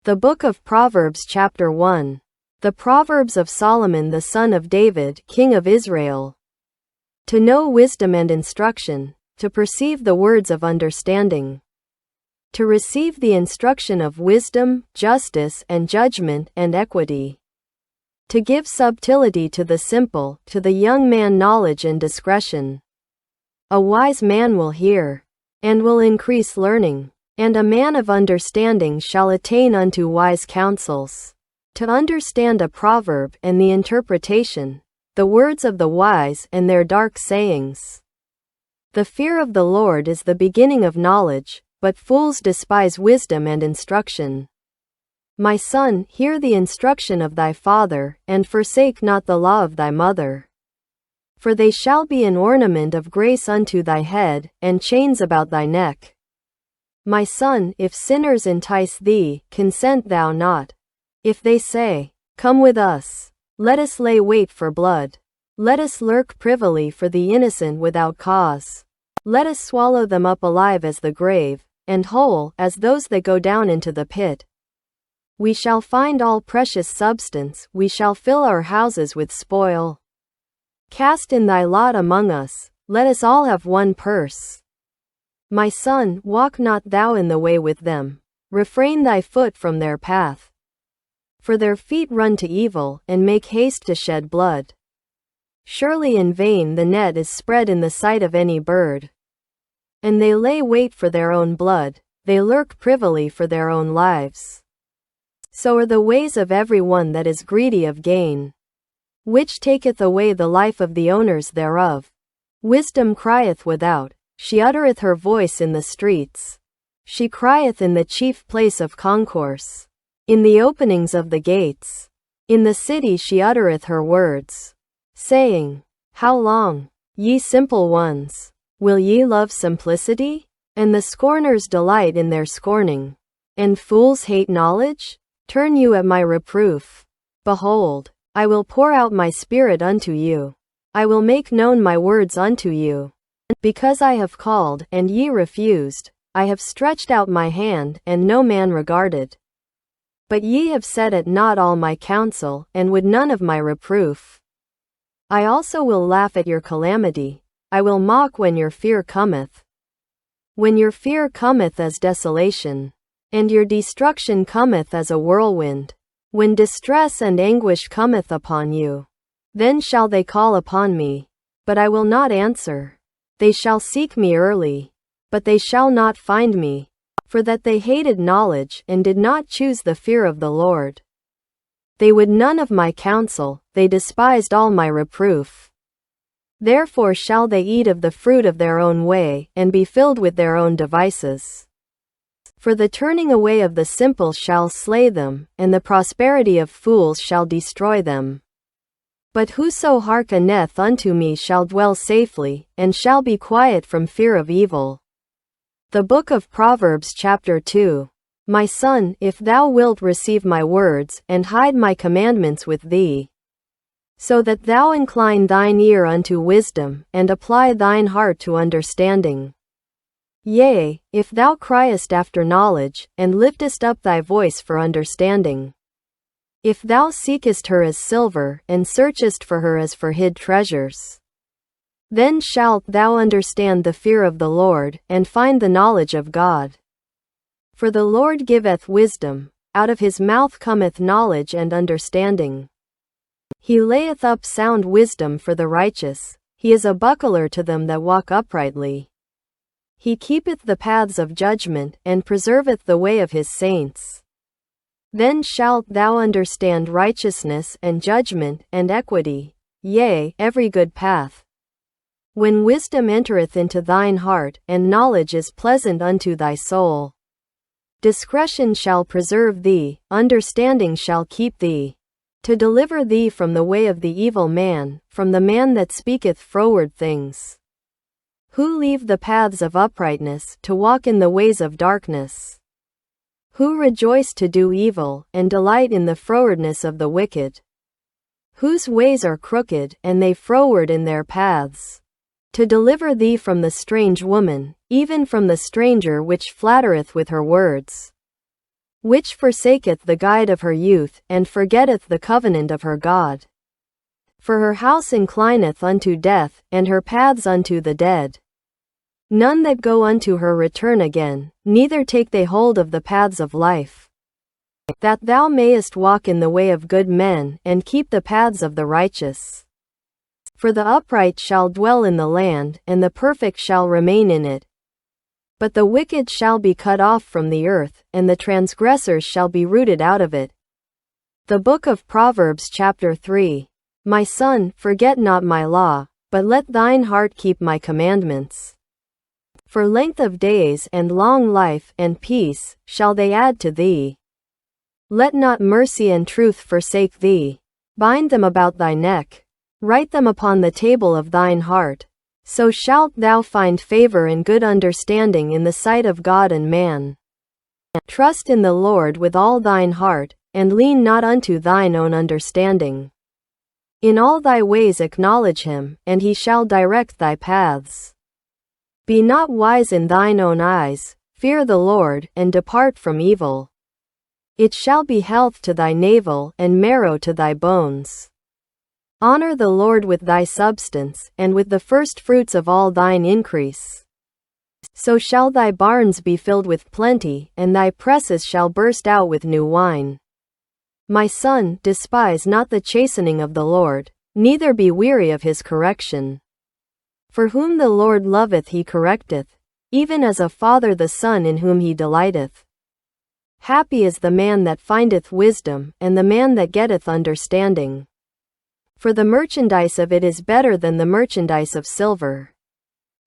The Book of Proverbs chapter 1. The Proverbs of Solomon the son of David, king of Israel. To know wisdom and instruction, to perceive the words of understanding. To receive the instruction of wisdom, justice and judgment and equity. To give subtlety to the simple, to the young man knowledge and discretion. A wise man will hear, and will increase learning. And a man of understanding shall attain unto wise counsels. To understand a proverb and the interpretation, the words of the wise and their dark sayings. The fear of the Lord is the beginning of knowledge, but fools despise wisdom and instruction. My son, hear the instruction of thy father, and forsake not the law of thy mother. For they shall be an ornament of grace unto thy head, and chains about thy neck. My son, if sinners entice thee, consent thou not. If they say, Come with us, let us lay wait for blood. Let us lurk privily for the innocent without cause. Let us swallow them up alive as the grave, and whole as those that go down into the pit. We shall find all precious substance, we shall fill our houses with spoil. Cast in thy lot among us, let us all have one purse. My son, walk not thou in the way with them. Refrain thy foot from their path. For their feet run to evil, and make haste to shed blood. Surely in vain the net is spread in the sight of any bird. And they lay wait for their own blood, they lurk privily for their own lives. So are the ways of every one that is greedy of gain, which taketh away the life of the owners thereof. Wisdom crieth without. She uttereth her voice in the streets. She crieth in the chief place of concourse. In the openings of the gates. In the city she uttereth her words. Saying, How long, ye simple ones, will ye love simplicity? And the scorners delight in their scorning. And fools hate knowledge? Turn you at my reproof. Behold, I will pour out my spirit unto you. I will make known my words unto you. Because I have called, and ye refused, I have stretched out my hand, and no man regarded. But ye have set at naught all my counsel, and would none of my reproof. I also will laugh at your calamity, I will mock when your fear cometh. When your fear cometh as desolation, and your destruction cometh as a whirlwind, when distress and anguish cometh upon you, then shall they call upon me, but I will not answer. They shall seek me early, but they shall not find me, for that they hated knowledge and did not choose the fear of the Lord. They would none of my counsel, they despised all my reproof. Therefore shall they eat of the fruit of their own way, and be filled with their own devices. For the turning away of the simple shall slay them, and the prosperity of fools shall destroy them. But whoso hearkeneth unto me shall dwell safely, and shall be quiet from fear of evil. The Book of Proverbs chapter 2. My son, if thou wilt receive my words, and hide my commandments with thee, so that thou incline thine ear unto wisdom, and apply thine heart to understanding. Yea, if thou criest after knowledge, and liftest up thy voice for understanding. If thou seekest her as silver, and searchest for her as for hid treasures, then shalt thou understand the fear of the Lord, and find the knowledge of God. For the Lord giveth wisdom, out of his mouth cometh knowledge and understanding. He layeth up sound wisdom for the righteous, he is a buckler to them that walk uprightly. He keepeth the paths of judgment, and preserveth the way of his saints. Then shalt thou understand righteousness and judgment and equity, yea, every good path. When wisdom entereth into thine heart, and knowledge is pleasant unto thy soul. Discretion shall preserve thee, understanding shall keep thee. To deliver thee from the way of the evil man, from the man that speaketh froward things. Who leave the paths of uprightness, to walk in the ways of darkness. Who rejoice to do evil, and delight in the frowardness of the wicked. Whose ways are crooked, and they froward in their paths. To deliver thee from the strange woman, even from the stranger which flattereth with her words. which forsaketh the guide of her youth, and forgetteth the covenant of her God. For her house inclineth unto death, and her paths unto the dead. None that go unto her return again, neither take they hold of the paths of life. That thou mayest walk in the way of good men, and keep the paths of the righteous. For the upright shall dwell in the land, and the perfect shall remain in it. But the wicked shall be cut off from the earth, and the transgressors shall be rooted out of it. The Book of Proverbs chapter 3. My son, forget not my law, but let thine heart keep my commandments. For length of days and long life and peace shall they add to thee. Let not mercy and truth forsake thee. Bind them about thy neck. Write them upon the table of thine heart. So shalt thou find favor and good understanding in the sight of God and man. Trust in the Lord with all thine heart, and lean not unto thine own understanding. In all thy ways acknowledge him, and he shall direct thy paths. Be not wise in thine own eyes, fear the Lord, and depart from evil. It shall be health to thy navel, and marrow to thy bones. Honor the Lord with thy substance, and with the first fruits of all thine increase. So shall thy barns be filled with plenty, and thy presses shall burst out with new wine. My son, despise not the chastening of the Lord, neither be weary of his correction. For whom the Lord loveth he correcteth, even as a father the son in whom he delighteth. Happy is the man that findeth wisdom, and the man that getteth understanding. For the merchandise of it is better than the merchandise of silver,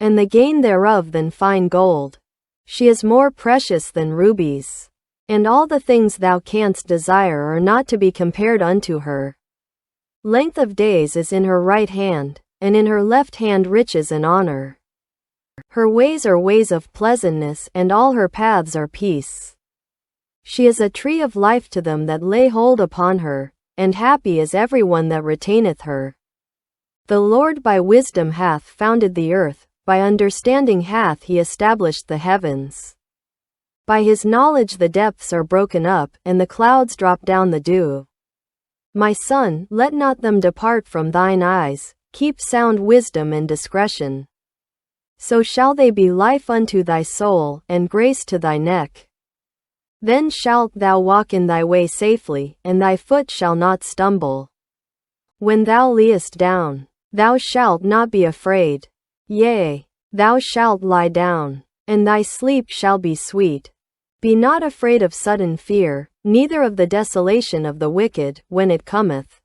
and the gain thereof than fine gold. She is more precious than rubies. And all the things thou canst desire are not to be compared unto her. Length of days is in her right hand, and in her left hand riches and honor. Her ways are ways of pleasantness, and all her paths are peace. She is a tree of life to them that lay hold upon her, and happy is every one that retaineth her. The Lord by wisdom hath founded the earth, by understanding hath he established the heavens. By his knowledge the depths are broken up, and the clouds drop down the dew. My son, let not them depart from thine eyes, keep sound wisdom and discretion. So shall they be life unto thy soul, and grace to thy neck. Then shalt thou walk in thy way safely, and thy foot shall not stumble. When thou liest down, thou shalt not be afraid. Yea, thou shalt lie down, and thy sleep shall be sweet. Be not afraid of sudden fear, neither of the desolation of the wicked, when it cometh.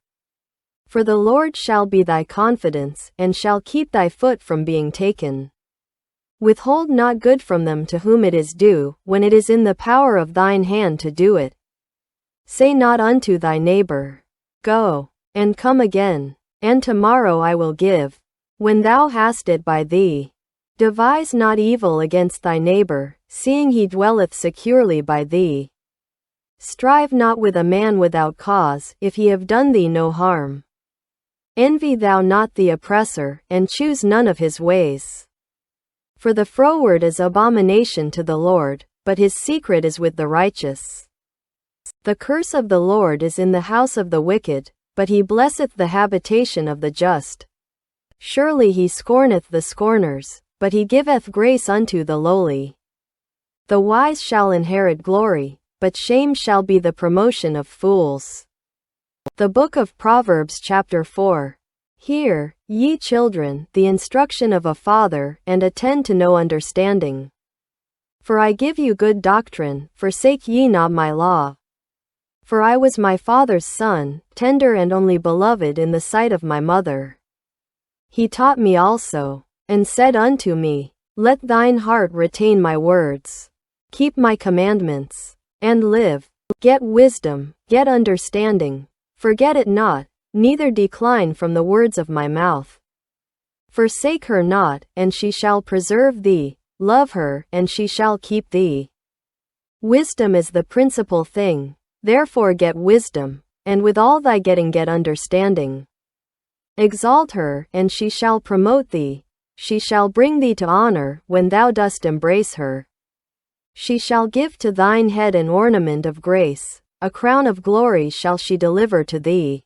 For the Lord shall be thy confidence, and shall keep thy foot from being taken. Withhold not good from them to whom it is due, when it is in the power of thine hand to do it. Say not unto thy neighbor, Go, and come again, and tomorrow I will give, when thou hast it by thee. Devise not evil against thy neighbor, seeing he dwelleth securely by thee. Strive not with a man without cause, if he have done thee no harm. Envy thou not the oppressor, and choose none of his ways. For the froward is abomination to the Lord, but his secret is with the righteous. The curse of the Lord is in the house of the wicked, but he blesseth the habitation of the just. Surely he scorneth the scorners, but he giveth grace unto the lowly. The wise shall inherit glory, but shame shall be the promotion of fools. The Book of Proverbs chapter 4. Hear, ye children, the instruction of a father, and attend to no understanding. For I give you good doctrine, forsake ye not my law. For I was my father's son, tender and only beloved in the sight of my mother. He taught me also, and said unto me, Let thine heart retain my words. Keep my commandments, and live. Get wisdom, get understanding. Forget it not, neither decline from the words of my mouth. Forsake her not, and she shall preserve thee. Love her, and she shall keep thee. Wisdom is the principal thing, therefore get wisdom, and with all thy getting get understanding. Exalt her, and she shall promote thee. She shall bring thee to honor, when thou dost embrace her. She shall give to thine head an ornament of grace, a crown of glory shall she deliver to thee.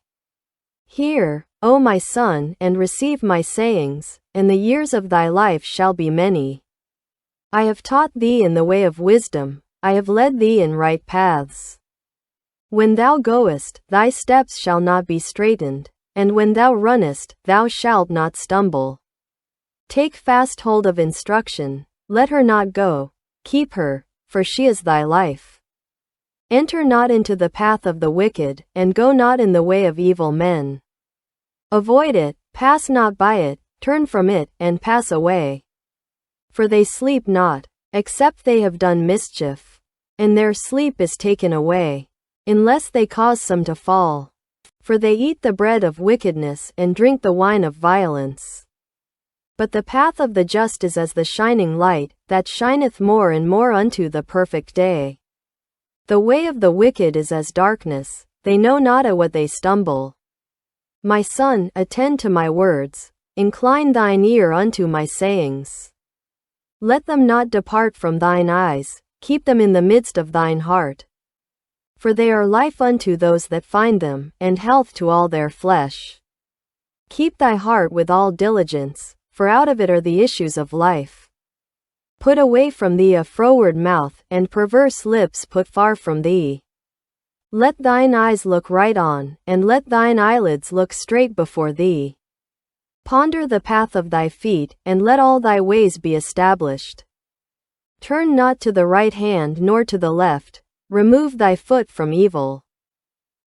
Hear, O my son, and receive my sayings, and the years of thy life shall be many. I have taught thee in the way of wisdom, I have led thee in right paths. When thou goest, thy steps shall not be straitened, and when thou runnest, thou shalt not stumble. Take fast hold of instruction, let her not go, keep her, for she is thy life. Enter not into the path of the wicked, and go not in the way of evil men. Avoid it, pass not by it, turn from it, and pass away. For they sleep not, except they have done mischief, and their sleep is taken away, unless they cause some to fall. For they eat the bread of wickedness and drink the wine of violence. But the path of the just is as the shining light, that shineth more and more unto the perfect day. The way of the wicked is as darkness, they know not at what they stumble. My son, attend to my words, incline thine ear unto my sayings. Let them not depart from thine eyes, keep them in the midst of thine heart. For they are life unto those that find them, and health to all their flesh. Keep thy heart with all diligence, for out of it are the issues of life. Put away from thee a froward mouth, and perverse lips put far from thee. Let thine eyes look right on, and let thine eyelids look straight before thee. Ponder the path of thy feet, and let all thy ways be established. Turn not to the right hand nor to the left, remove thy foot from evil.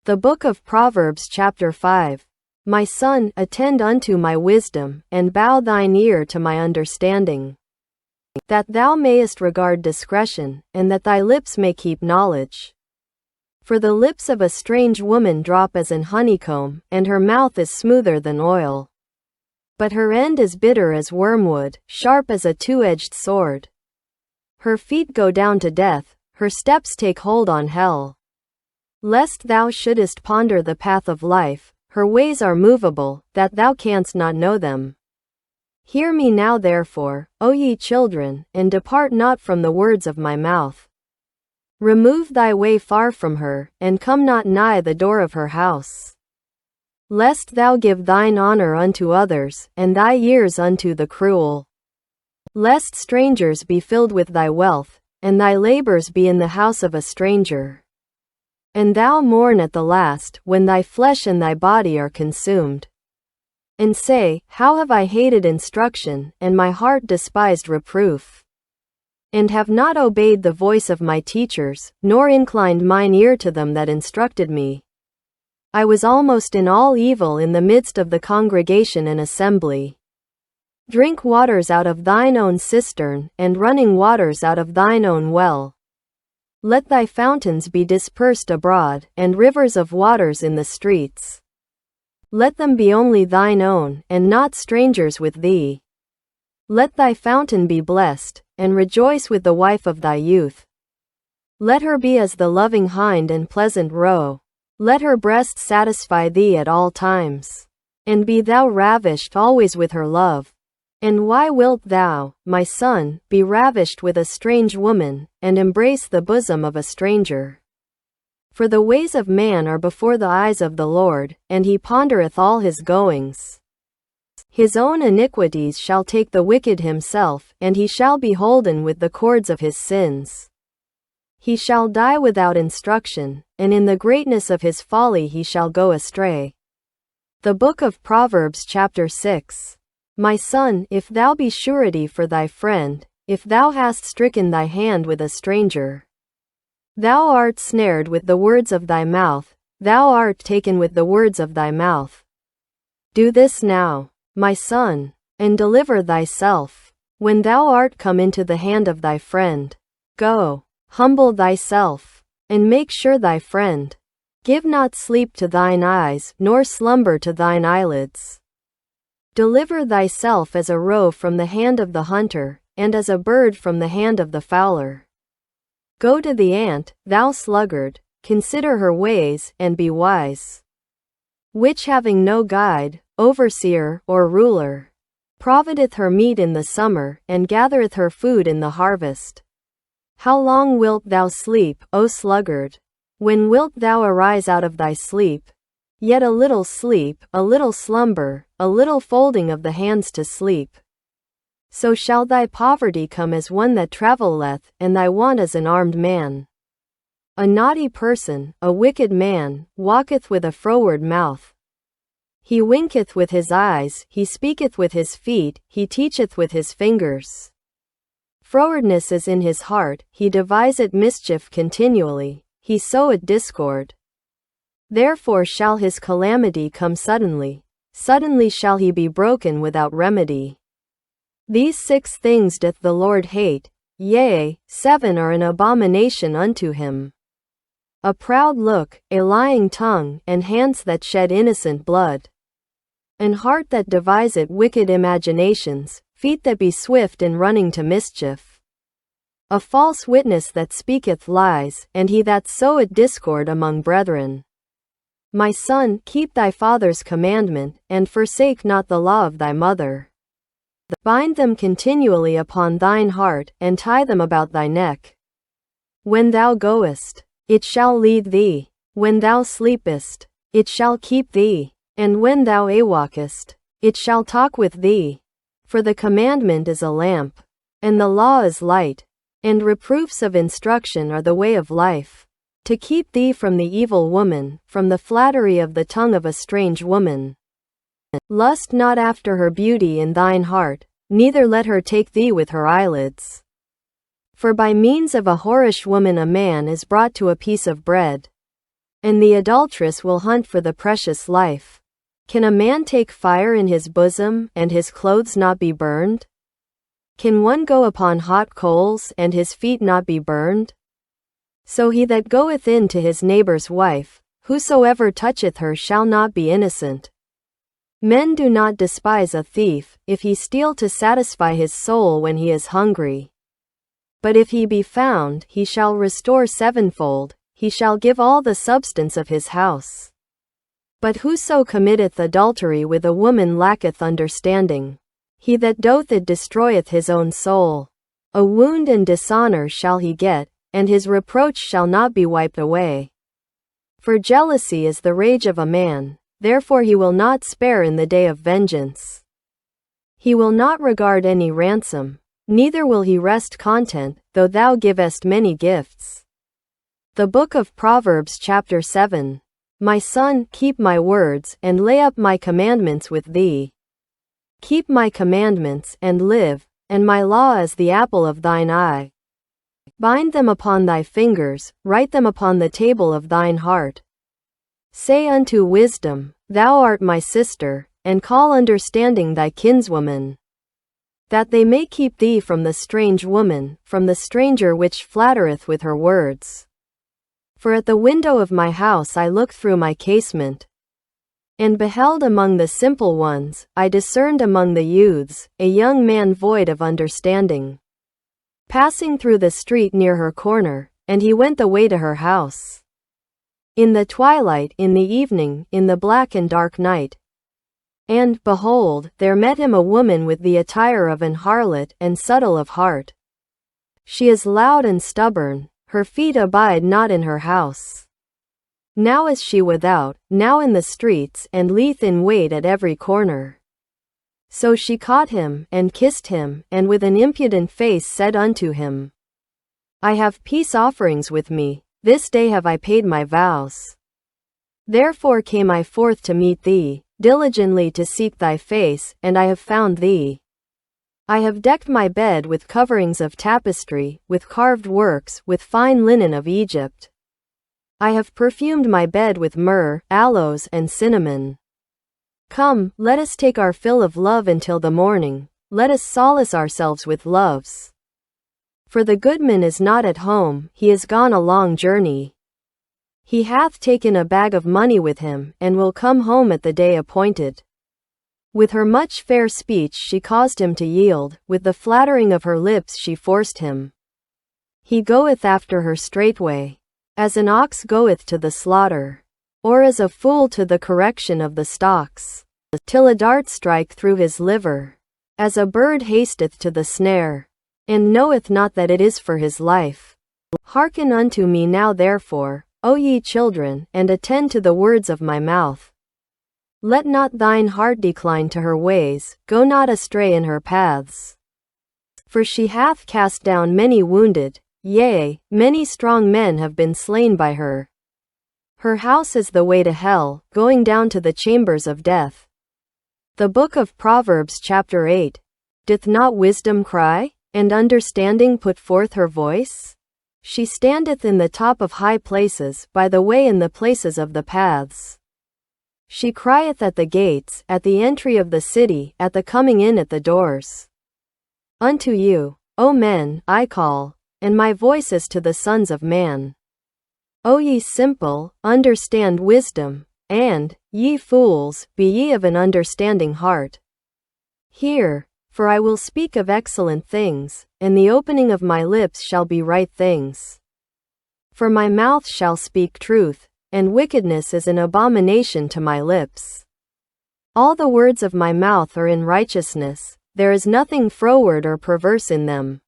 The Book of Proverbs chapter 5. My son, attend unto my wisdom, and bow thine ear to my understanding. That thou mayest regard discretion, and that thy lips may keep knowledge. For the lips of a strange woman drop as an honeycomb, and her mouth is smoother than oil. But her end is bitter as wormwood, sharp as a two-edged sword. Her feet go down to death, her steps take hold on hell. Lest thou shouldest ponder the path of life, her ways are movable, that thou canst not know them. Hear me now therefore, O ye children, and depart not from the words of my mouth. Remove thy way far from her, and come not nigh the door of her house. Lest thou give thine honor unto others, and thy years unto the cruel. Lest strangers be filled with thy wealth, and thy labors be in the house of a stranger. And thou mourn at the last, when thy flesh and thy body are consumed. And say, how have I hated instruction, and my heart despised reproof. And have not obeyed the voice of my teachers, nor inclined mine ear to them that instructed me. I was almost in all evil in the midst of the congregation and assembly. Drink waters out of thine own cistern, and running waters out of thine own well. Let thy fountains be dispersed abroad, and rivers of waters in the streets. Let them be only thine own, and not strangers with thee. Let thy fountain be blessed, and rejoice with the wife of thy youth. Let her be as the loving hind and pleasant roe. Let her breast satisfy thee at all times. And be thou ravished always with her love. And why wilt thou, my son, be ravished with a strange woman, and embrace the bosom of a stranger? For the ways of man are before the eyes of the Lord, and he pondereth all his goings. His own iniquities shall take the wicked himself, and he shall be holden with the cords of his sins. He shall die without instruction, and in the greatness of his folly he shall go astray. The Book of Proverbs chapter 6. My son, if thou be surety for thy friend, if thou hast stricken thy hand with a stranger, thou art snared with the words of thy mouth, thou art taken with the words of thy mouth. Do this now, my son, and deliver thyself. When thou art come into the hand of thy friend, go, humble thyself, and make sure thy friend. Give not sleep to thine eyes, nor slumber to thine eyelids. Deliver thyself as a roe from the hand of the hunter, and as a bird from the hand of the fowler. Go to the ant, thou sluggard, consider her ways, and be wise. Which having no guide, overseer, or ruler, provideth her meat in the summer, and gathereth her food in the harvest. How long wilt thou sleep, O sluggard? When wilt thou arise out of thy sleep? Yet a little sleep, a little slumber, a little folding of the hands to sleep. So shall thy poverty come as one that travelleth, and thy want as an armed man. A naughty person, a wicked man, walketh with a froward mouth. He winketh with his eyes, he speaketh with his feet, he teacheth with his fingers. Frowardness is in his heart, he deviseth mischief continually, he soweth discord. Therefore shall his calamity come suddenly, suddenly shall he be broken without remedy. These 6 things doth the Lord hate, yea, 7 are an abomination unto him. A proud look, a lying tongue, and hands that shed innocent blood. An heart that deviseth wicked imaginations, feet that be swift in running to mischief. A false witness that speaketh lies, and he that soweth discord among brethren. My son, keep thy father's commandment, and forsake not the law of thy mother. Bind them continually upon thine heart, and tie them about thy neck. When thou goest, it shall lead thee. When thou sleepest, it shall keep thee. And when thou awakest, it shall talk with thee. For the commandment is a lamp, and the law is light, and reproofs of instruction are the way of life. To keep thee from the evil woman, from the flattery of the tongue of a strange woman. Lust not after her beauty in thine heart, neither let her take thee with her eyelids. For by means of a whorish woman a man is brought to a piece of bread. And the adulteress will hunt for the precious life. Can a man take fire in his bosom, and his clothes not be burned? Can one go upon hot coals, and his feet not be burned? So he that goeth in to his neighbor's wife, whosoever toucheth her shall not be innocent. Men do not despise a thief, if he steal to satisfy his soul when he is hungry. But if he be found, he shall restore 7-fold, he shall give all the substance of his house. But whoso committeth adultery with a woman lacketh understanding. He that doth it destroyeth his own soul. A wound and dishonor shall he get, and his reproach shall not be wiped away. For jealousy is the rage of a man, therefore he will not spare in the day of vengeance. He will not regard any ransom, neither will he rest content, though thou givest many gifts. The Book of Proverbs chapter 7. My son, keep my words, and lay up my commandments with thee. Keep my commandments, and live, and my law as the apple of thine eye. Bind them upon thy fingers, write them upon the table of thine heart. Say unto wisdom, Thou art my sister, and call understanding thy kinswoman. That they may keep thee from the strange woman, from the stranger which flattereth with her words. For at the window of my house I looked through my casement, and beheld among the simple ones, I discerned among the youths, a young man void of understanding. Passing through the street near her corner, and he went the way to her house. In the twilight, in the evening, in the black and dark night. And, behold, there met him a woman with the attire of an harlot, and subtle of heart. She is loud and stubborn, her feet abide not in her house. Now is she without, now in the streets, and lieth in wait at every corner. So she caught him, and kissed him, and with an impudent face said unto him, I have peace offerings with me, this day have I paid my vows. Therefore came I forth to meet thee, diligently to seek thy face, and I have found thee. I have decked my bed with coverings of tapestry, with carved works, with fine linen of Egypt. I have perfumed my bed with myrrh, aloes, and cinnamon. Come, let us take our fill of love until the morning, let us solace ourselves with loves. For the goodman is not at home, he is gone a long journey. He hath taken a bag of money with him, and will come home at the day appointed. With her much fair speech she caused him to yield, with the flattering of her lips she forced him. He goeth after her straightway, as an ox goeth to the slaughter, or as a fool to the correction of the stocks, till a dart strike through his liver, as a bird hasteth to the snare, and knoweth not that it is for his life. Hearken unto me now therefore, O ye children, and attend to the words of my mouth. Let not thine heart decline to her ways, go not astray in her paths. For she hath cast down many wounded, yea, many strong men have been slain by her. Her house is the way to hell, going down to the chambers of death. The book of Proverbs chapter 8. Doth not wisdom cry, and understanding put forth her voice? She standeth in the top of high places, by the way in the places of the paths. She crieth at the gates, at the entry of the city, at the coming in at the doors. Unto you, O men, I call, and my voice is to the sons of man. O ye simple, understand wisdom, and, ye fools, be ye of an understanding heart. Hear, for I will speak of excellent things, and the opening of my lips shall be right things. For my mouth shall speak truth, and wickedness is an abomination to my lips. All the words of my mouth are in righteousness, there is nothing froward or perverse in them.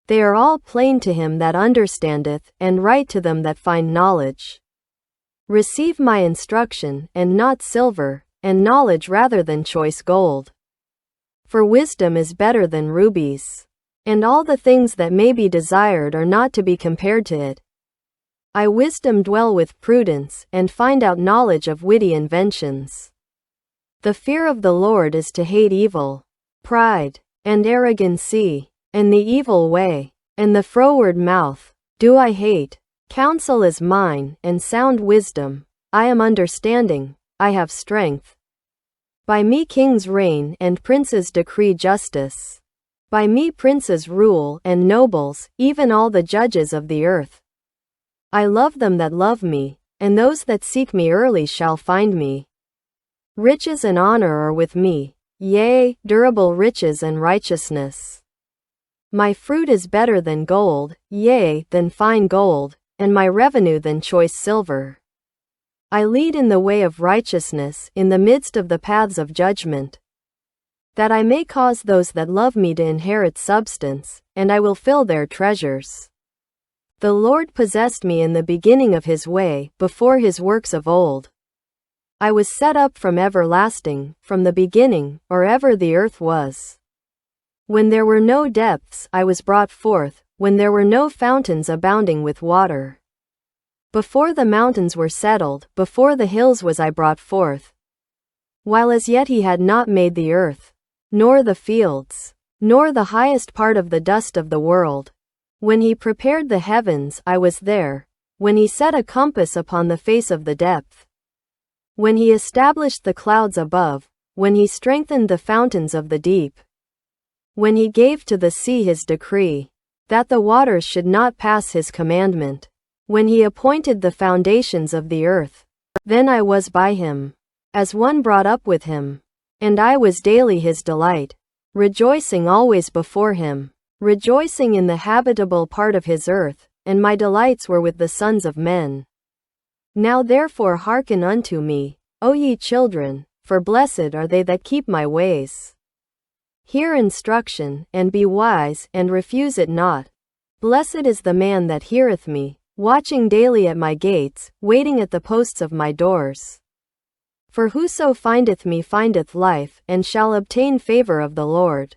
They are all plain to him that understandeth, and right to them that find knowledge. Receive my instruction, and not silver, and knowledge rather than choice gold. For wisdom is better than rubies, and all the things that may be desired are not to be compared to it. I wisdom dwell with prudence, and find out knowledge of witty inventions. The fear of the Lord is to hate evil, pride, and arrogancy, and the evil way, and the froward mouth, do I hate. Counsel is mine, and sound wisdom. I am understanding, I have strength. By me kings reign, and princes decree justice. By me princes rule, and nobles, even all the judges of the earth. I love them that love me, and those that seek me early shall find me. Riches and honor are with me, yea, durable riches and righteousness. My fruit is better than gold, yea, than fine gold, and my revenue than choice silver. I lead in the way of righteousness, in the midst of the paths of judgment, that I may cause those that love me to inherit substance, and I will fill their treasures. The Lord possessed me in the beginning of his way, before his works of old. I was set up from everlasting, from the beginning, or ever the earth was. When there were no depths, I was brought forth, when there were no fountains abounding with water. Before the mountains were settled, before the hills was I brought forth. While as yet he had not made the earth, nor the fields, nor the highest part of the dust of the world. When he prepared the heavens, I was there, when he set a compass upon the face of the depth. When he established the clouds above, when he strengthened the fountains of the deep. When he gave to the sea his decree, that the waters should not pass his commandment. When he appointed the foundations of the earth, then I was by him, as one brought up with him. And I was daily his delight, rejoicing always before him, rejoicing in the habitable part of his earth, and my delights were with the sons of men. Now therefore hearken unto me, O ye children, for blessed are they that keep my ways. Hear instruction, and be wise, and refuse it not. Blessed is the man that heareth me, watching daily at my gates, waiting at the posts of my doors. For whoso findeth me findeth life, and shall obtain favor of the Lord.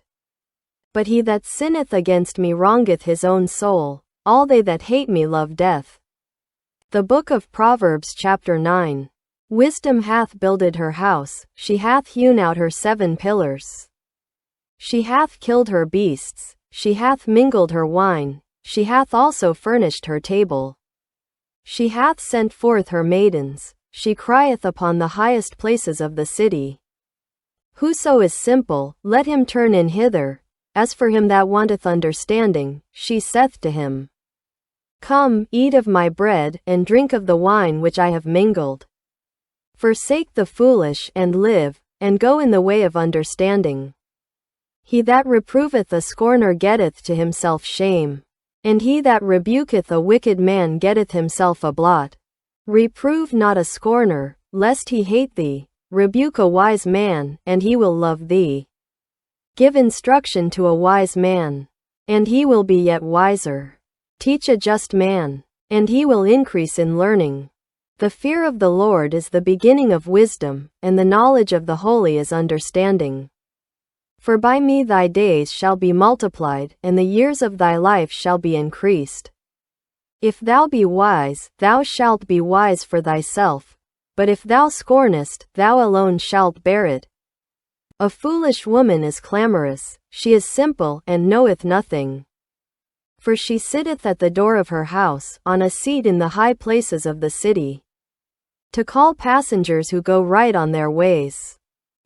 But he that sinneth against me wrongeth his own soul, all they that hate me love death. The book of Proverbs chapter 9. Wisdom hath builded her house, she hath hewn out her 7 pillars. She hath killed her beasts, she hath mingled her wine, she hath also furnished her table. She hath sent forth her maidens, she crieth upon the highest places of the city. Whoso is simple, let him turn in hither. As for him that wanteth understanding, she saith to him, Come, eat of my bread, and drink of the wine which I have mingled. Forsake the foolish, and live, and go in the way of understanding. He that reproveth a scorner getteth to himself shame, and he that rebuketh a wicked man getteth himself a blot. Reprove not a scorner, lest he hate thee. Rebuke a wise man, and he will love thee. Give instruction to a wise man, and he will be yet wiser. Teach a just man, and he will increase in learning. The fear of the Lord is the beginning of wisdom, and the knowledge of the holy is understanding. For by me thy days shall be multiplied, and the years of thy life shall be increased. If thou be wise, thou shalt be wise for thyself, but if thou scornest, thou alone shalt bear it. A foolish woman is clamorous, she is simple, and knoweth nothing. For she sitteth at the door of her house, on a seat in the high places of the city, to call passengers who go right on their ways.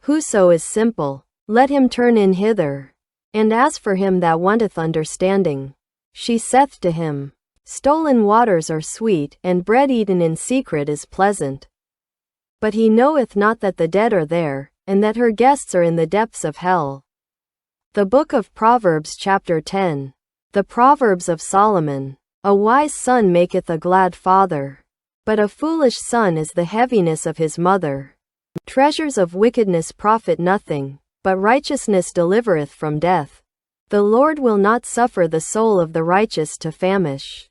Whoso is simple, let him turn in hither. And as for him that wanteth understanding, she saith to him, Stolen waters are sweet, and bread eaten in secret is pleasant. But he knoweth not that the dead are there, and that her guests are in the depths of hell. The Book of Proverbs chapter 10. The Proverbs of Solomon. A wise son maketh a glad father, but a foolish son is the heaviness of his mother. Treasures of wickedness profit nothing, but righteousness delivereth from death. The Lord will not suffer the soul of the righteous to famish,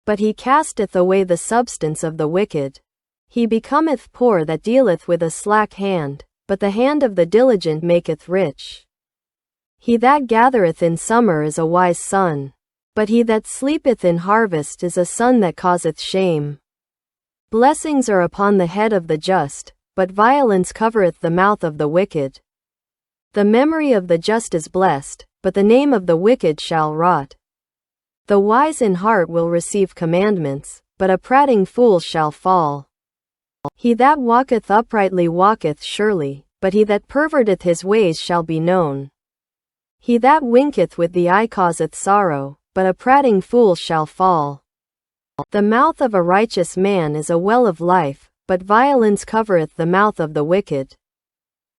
but he casteth away the substance of the wicked. He becometh poor that dealeth with a slack hand, but the hand of the diligent maketh rich. He that gathereth in summer is a wise son, but he that sleepeth in harvest is a son that causeth shame. Blessings are upon the head of the just, but violence covereth the mouth of the wicked. The memory of the just is blessed, but the name of the wicked shall rot. The wise in heart will receive commandments, but a prating fool shall fall. He that walketh uprightly walketh surely, but he that perverteth his ways shall be known. He that winketh with the eye causeth sorrow, but a prating fool shall fall. The mouth of a righteous man is a well of life, but violence covereth the mouth of the wicked.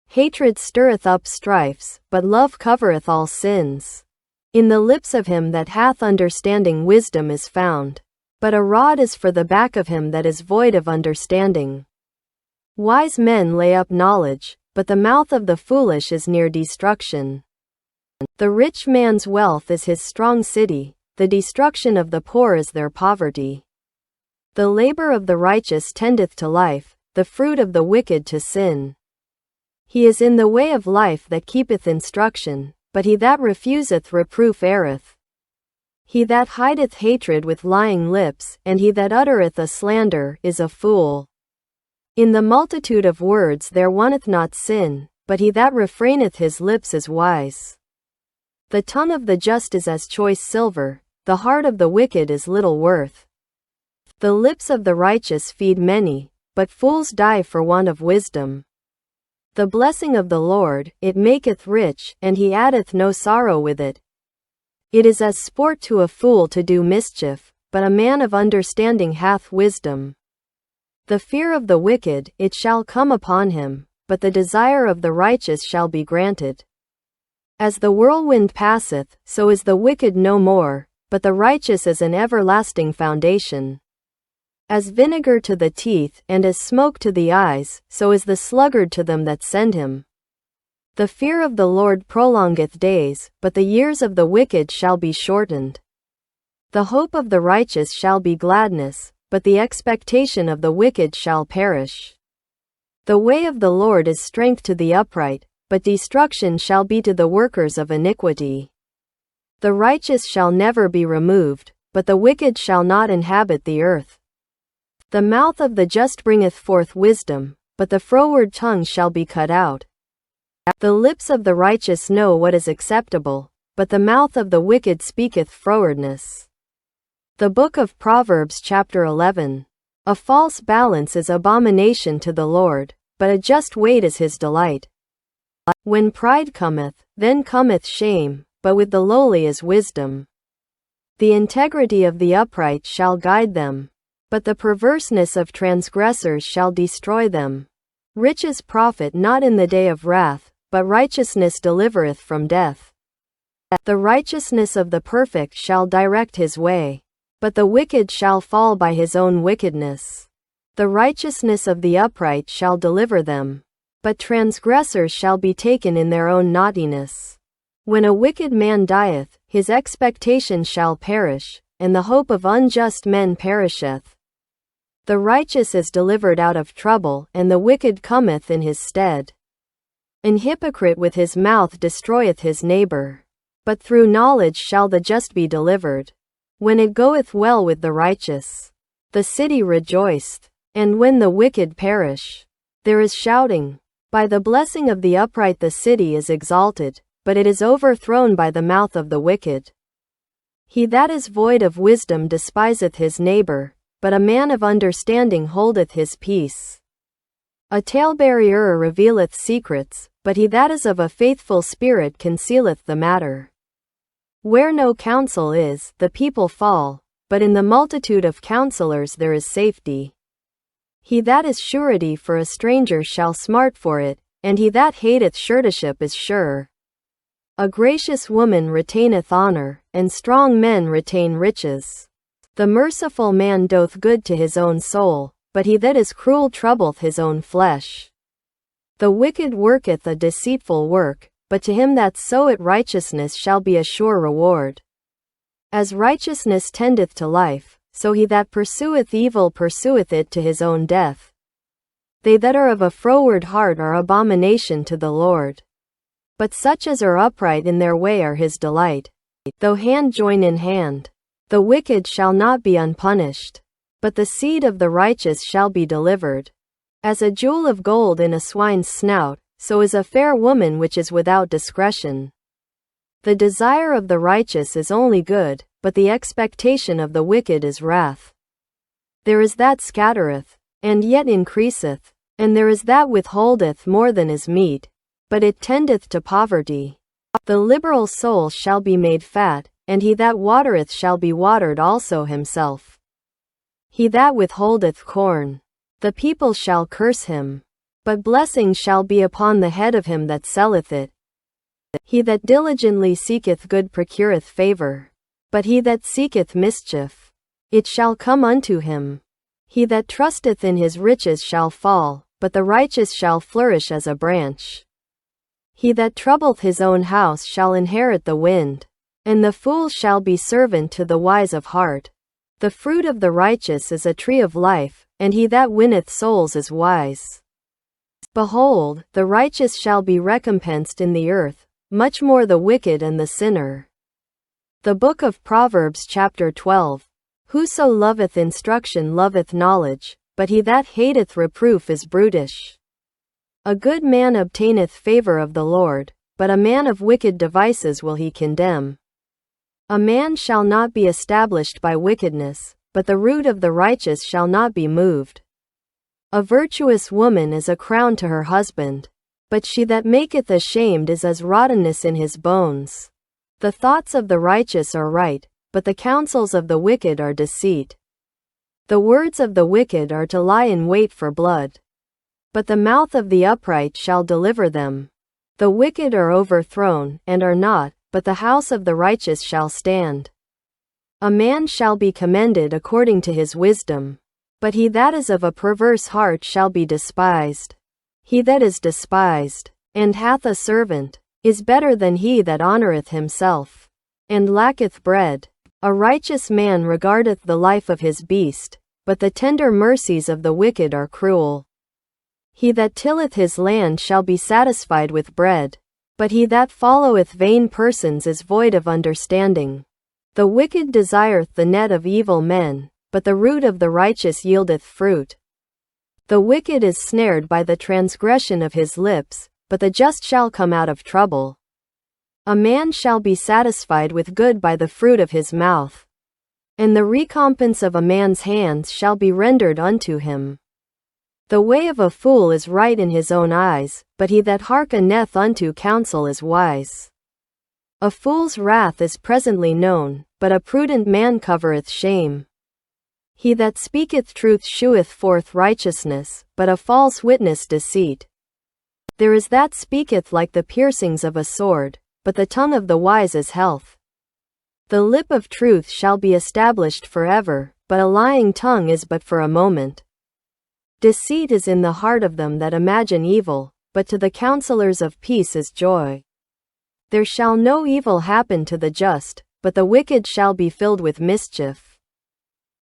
Hatred stirreth up strifes, but love covereth all sins. In the lips of him that hath understanding wisdom is found, but a rod is for the back of him that is void of understanding. Wise men lay up knowledge, but the mouth of the foolish is near destruction. The rich man's wealth is his strong city, the destruction of the poor is their poverty. The labor of the righteous tendeth to life, the fruit of the wicked to sin. He is in the way of life that keepeth instruction, but he that refuseth reproof erreth. He that hideth hatred with lying lips, and he that uttereth a slander, is a fool. In the multitude of words there wanteth not sin, but he that refraineth his lips is wise. The tongue of the just is as choice silver, the heart of the wicked is little worth. The lips of the righteous feed many, but fools die for want of wisdom. The blessing of the Lord, it maketh rich, and he addeth no sorrow with it. It is as sport to a fool to do mischief, but a man of understanding hath wisdom. The fear of the wicked, it shall come upon him, but the desire of the righteous shall be granted. As the whirlwind passeth, so is the wicked no more, but the righteous is an everlasting foundation. As vinegar to the teeth, and as smoke to the eyes, so is the sluggard to them that send him. The fear of the Lord prolongeth days, but the years of the wicked shall be shortened. The hope of the righteous shall be gladness, but the expectation of the wicked shall perish. The way of the Lord is strength to the upright, but destruction shall be to the workers of iniquity. The righteous shall never be removed, but the wicked shall not inhabit the earth. The mouth of the just bringeth forth wisdom, but the froward tongue shall be cut out. The lips of the righteous know what is acceptable, but the mouth of the wicked speaketh frowardness. The Book of Proverbs chapter 11. A false balance is abomination to the Lord, but a just weight is his delight. When pride cometh, then cometh shame, but with the lowly is wisdom. The integrity of the upright shall guide them, but the perverseness of transgressors shall destroy them. Riches profit not in the day of wrath, but righteousness delivereth from death. The righteousness of the perfect shall direct his way, but the wicked shall fall by his own wickedness. The righteousness of the upright shall deliver them, but transgressors shall be taken in their own naughtiness. When a wicked man dieth, his expectation shall perish, and the hope of unjust men perisheth. The righteous is delivered out of trouble, and the wicked cometh in his stead. An hypocrite with his mouth destroyeth his neighbor, but through knowledge shall the just be delivered. When it goeth well with the righteous, the city rejoiceth, and when the wicked perish, there is shouting. By the blessing of the upright the city is exalted, but it is overthrown by the mouth of the wicked. He that is void of wisdom despiseth his neighbor, but a man of understanding holdeth his peace. A talebearer revealeth secrets, but he that is of a faithful spirit concealeth the matter. Where no counsel is, the people fall, but in the multitude of counselors there is safety. He that is surety for a stranger shall smart for it, and he that hateth suretyship is sure. A gracious woman retaineth honor, and strong men retain riches. The merciful man doth good to his own soul, but he that is cruel troubleth his own flesh. The wicked worketh a deceitful work, but to him that soweth righteousness shall be a sure reward. As righteousness tendeth to life, so he that pursueth evil pursueth it to his own death. They that are of a froward heart are abomination to the Lord, but such as are upright in their way are his delight. Though hand join in hand, the wicked shall not be unpunished, but the seed of the righteous shall be delivered. As a jewel of gold in a swine's snout, so is a fair woman which is without discretion. The desire of the righteous is only good, but the expectation of the wicked is wrath. There is that scattereth, and yet increaseth, and there is that withholdeth more than is meet, but it tendeth to poverty. The liberal soul shall be made fat, and he that watereth shall be watered also himself. He that withholdeth corn, the people shall curse him, but blessing shall be upon the head of him that selleth it. He that diligently seeketh good procureth favor, but he that seeketh mischief, it shall come unto him. He that trusteth in his riches shall fall, but the righteous shall flourish as a branch. He that troubleth his own house shall inherit the wind, and the fool shall be servant to the wise of heart. The fruit of the righteous is a tree of life, and he that winneth souls is wise. Behold, the righteous shall be recompensed in the earth, much more the wicked and the sinner. The Book of Proverbs chapter 12. Whoso loveth instruction loveth knowledge, but he that hateth reproof is brutish. A good man obtaineth favor of the Lord, but a man of wicked devices will he condemn. A man shall not be established by wickedness, but the root of the righteous shall not be moved. A virtuous woman is a crown to her husband, but she that maketh ashamed is as rottenness in his bones. The thoughts of the righteous are right, but the counsels of the wicked are deceit. The words of the wicked are to lie in wait for blood, but the mouth of the upright shall deliver them. The wicked are overthrown, and are not, but the house of the righteous shall stand. A man shall be commended according to his wisdom, but he that is of a perverse heart shall be despised. He that is despised, and hath a servant, is better than he that honoureth himself, and lacketh bread. A righteous man regardeth the life of his beast, but the tender mercies of the wicked are cruel. He that tilleth his land shall be satisfied with bread, but he that followeth vain persons is void of understanding. The wicked desireth the net of evil men, but the root of the righteous yieldeth fruit. The wicked is snared by the transgression of his lips, but the just shall come out of trouble. A man shall be satisfied with good by the fruit of his mouth, and the recompense of a man's hands shall be rendered unto him. The way of a fool is right in his own eyes, but he that hearkeneth unto counsel is wise. A fool's wrath is presently known, but a prudent man covereth shame. He that speaketh truth sheweth forth righteousness, but a false witness deceit. There is that speaketh like the piercings of a sword, but the tongue of the wise is health. The lip of truth shall be established forever, but a lying tongue is but for a moment. Deceit is in the heart of them that imagine evil, but to the counselors of peace is joy. There shall no evil happen to the just, but the wicked shall be filled with mischief.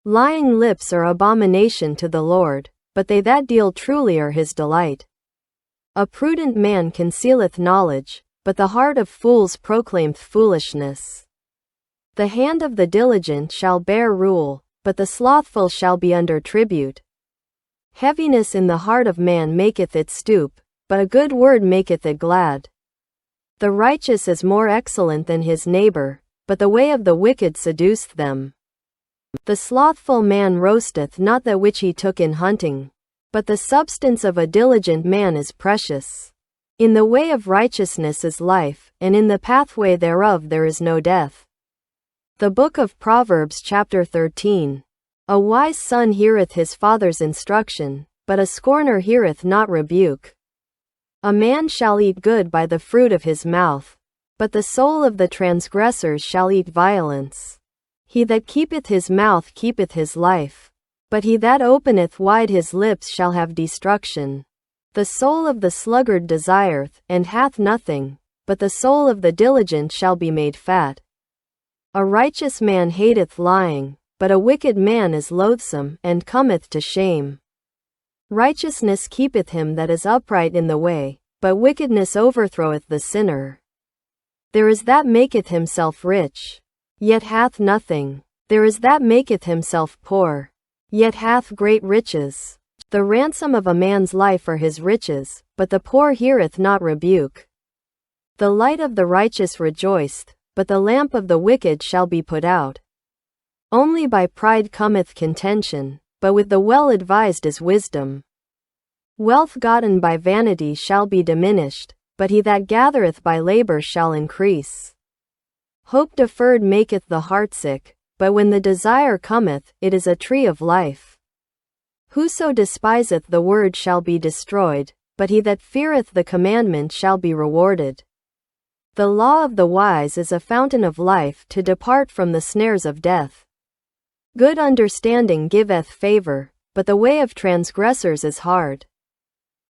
Lying lips are abomination to the Lord, but they that deal truly are his delight. A prudent man concealeth knowledge, but the heart of fools proclaimeth foolishness. The hand of the diligent shall bear rule, but the slothful shall be under tribute. Heaviness in the heart of man maketh it stoop, but a good word maketh it glad. The righteous is more excellent than his neighbor, but the way of the wicked seduceth them. The slothful man roasteth not that which he took in hunting, but the substance of a diligent man is precious. In the way of righteousness is life, and in the pathway thereof there is no death. The book of Proverbs chapter 13. A wise son heareth his father's instruction, but a scorner heareth not rebuke. A man shall eat good by the fruit of his mouth, but the soul of the transgressors shall eat violence. He that keepeth his mouth keepeth his life, but he that openeth wide his lips shall have destruction. The soul of the sluggard desireth, and hath nothing, but the soul of the diligent shall be made fat. A righteous man hateth lying, but a wicked man is loathsome, and cometh to shame. Righteousness keepeth him that is upright in the way, but wickedness overthroweth the sinner. There is that maketh himself rich, yet hath nothing. There is that maketh himself poor, yet hath great riches. The ransom of a man's life are his riches, but the poor heareth not rebuke. The light of the righteous rejoiceth, but the lamp of the wicked shall be put out. Only by pride cometh contention, but with the well-advised is wisdom. Wealth gotten by vanity shall be diminished, but he that gathereth by labor shall increase. Hope deferred maketh the heart sick, but when the desire cometh, it is a tree of life. Whoso despiseth the word shall be destroyed, but he that feareth the commandment shall be rewarded. The law of the wise is a fountain of life to depart from the snares of death. Good understanding giveth favor, but the way of transgressors is hard.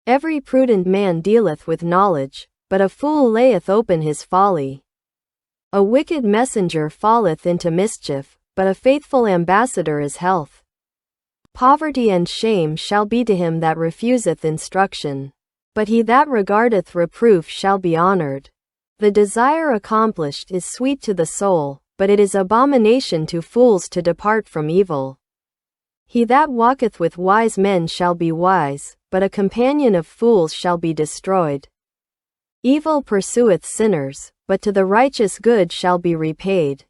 Every prudent man dealeth with knowledge, but a fool layeth open his folly. A wicked messenger falleth into mischief, but a faithful ambassador is health. Poverty and shame shall be to him that refuseth instruction, but he that regardeth reproof shall be honored. The desire accomplished is sweet to the soul, but it is abomination to fools to depart from evil. He that walketh with wise men shall be wise, but a companion of fools shall be destroyed. Evil pursueth sinners, but to the righteous good shall be repaid.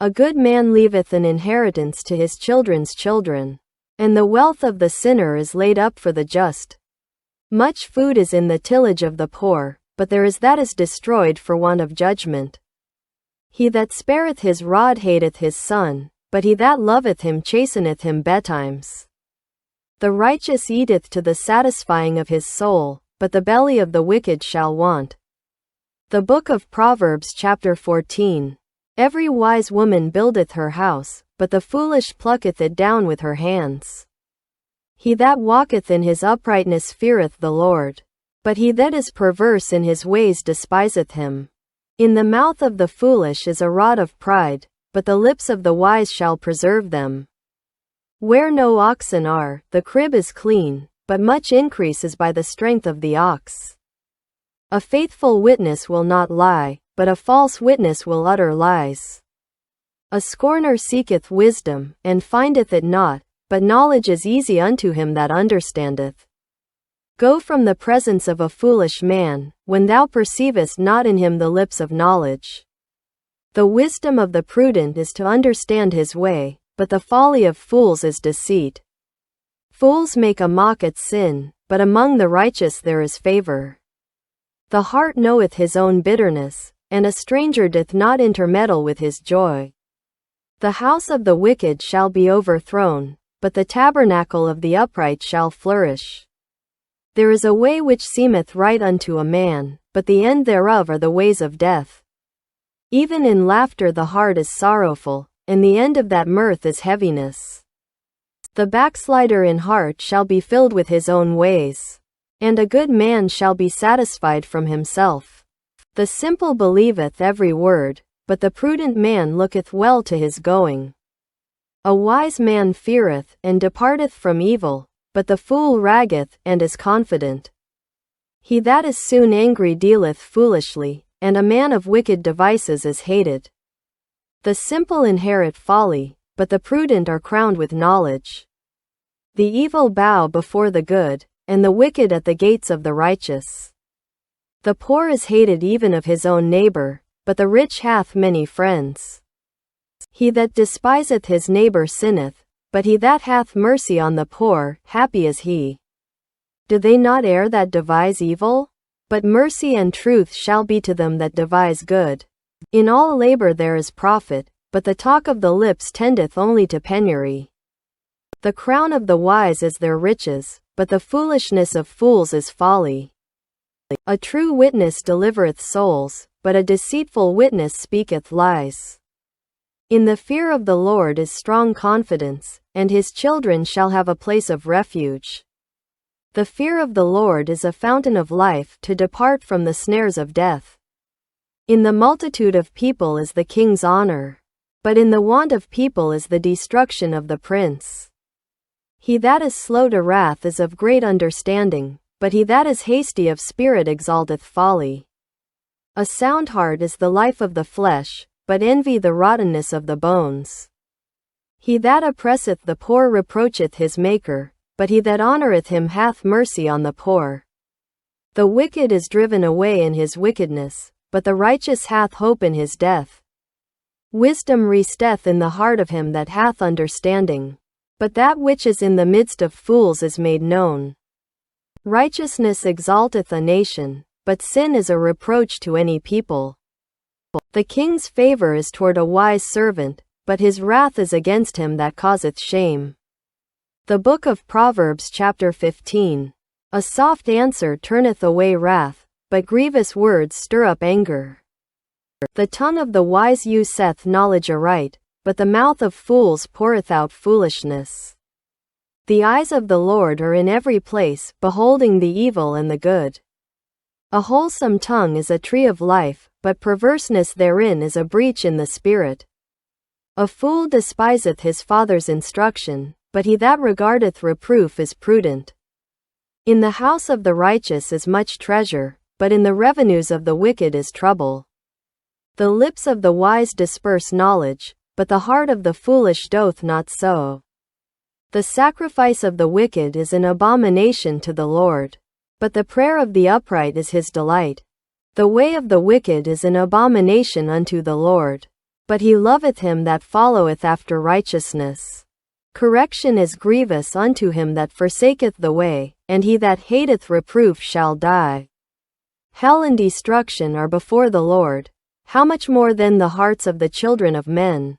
A good man leaveth an inheritance to his children's children, and the wealth of the sinner is laid up for the just. Much food is in the tillage of the poor, but there is that is destroyed for want of judgment. He that spareth his rod hateth his son, but he that loveth him chasteneth him betimes. The righteous eateth to the satisfying of his soul, but the belly of the wicked shall want. The book of Proverbs chapter 14. Every wise woman buildeth her house, but the foolish plucketh it down with her hands. He that walketh in his uprightness feareth the Lord, but he that is perverse in his ways despiseth him. In the mouth of the foolish is a rod of pride, but the lips of the wise shall preserve them. Where no oxen are, the crib is clean, but much increase is by the strength of the ox. A faithful witness will not lie, but a false witness will utter lies. A scorner seeketh wisdom, and findeth it not, but knowledge is easy unto him that understandeth. Go from the presence of a foolish man, when thou perceivest not in him the lips of knowledge. The wisdom of the prudent is to understand his way, but the folly of fools is deceit. Fools make a mock at sin, but among the righteous there is favor. The heart knoweth his own bitterness, and a stranger doth not intermeddle with his joy. The house of the wicked shall be overthrown, but the tabernacle of the upright shall flourish. There is a way which seemeth right unto a man, but the end thereof are the ways of death. Even in laughter the heart is sorrowful, and the end of that mirth is heaviness. The backslider in heart shall be filled with his own ways, and a good man shall be satisfied from himself. The simple believeth every word, but the prudent man looketh well to his going. A wise man feareth, and departeth from evil, but the fool raggeth, and is confident. He that is soon angry dealeth foolishly, and a man of wicked devices is hated. The simple inherit folly, but the prudent are crowned with knowledge. The evil bow before the good, and the wicked at the gates of the righteous. The poor is hated even of his own neighbor, but the rich hath many friends. He that despiseth his neighbor sinneth, but he that hath mercy on the poor, happy is he. Do they not err that devise evil? But mercy and truth shall be to them that devise good. In all labor there is profit, but the talk of the lips tendeth only to penury. The crown of the wise is their riches, but the foolishness of fools is folly. A true witness delivereth souls, but a deceitful witness speaketh lies. In the fear of the Lord is strong confidence, and his children shall have a place of refuge. The fear of the Lord is a fountain of life, to depart from the snares of death. In the multitude of people is the king's honor, but in the want of people is the destruction of the prince. He that is slow to wrath is of great understanding, but he that is hasty of spirit exalteth folly. A sound heart is the life of the flesh, but envy the rottenness of the bones. He that oppresseth the poor reproacheth his Maker, but he that honoureth him hath mercy on the poor. The wicked is driven away in his wickedness, but the righteous hath hope in his death. Wisdom resteth in the heart of him that hath understanding, but that which is in the midst of fools is made known. Righteousness exalteth a nation, but sin is a reproach to any people. The king's favor is toward a wise servant, but his wrath is against him that causeth shame. The Book of Proverbs chapter 15. A soft answer turneth away wrath, but grievous words stir up anger. The tongue of the wise useth knowledge aright, but the mouth of fools poureth out foolishness. The eyes of the Lord are in every place, beholding the evil and the good. A wholesome tongue is a tree of life, but perverseness therein is a breach in the spirit. A fool despiseth his father's instruction, but he that regardeth reproof is prudent. In the house of the righteous is much treasure, but in the revenues of the wicked is trouble. The lips of the wise disperse knowledge, but the heart of the foolish doth not so. The sacrifice of the wicked is an abomination to the Lord, but the prayer of the upright is his delight. The way of the wicked is an abomination unto the Lord, but he loveth him that followeth after righteousness. Correction is grievous unto him that forsaketh the way, and he that hateth reproof shall die. Hell and destruction are before the Lord, how much more then the hearts of the children of men?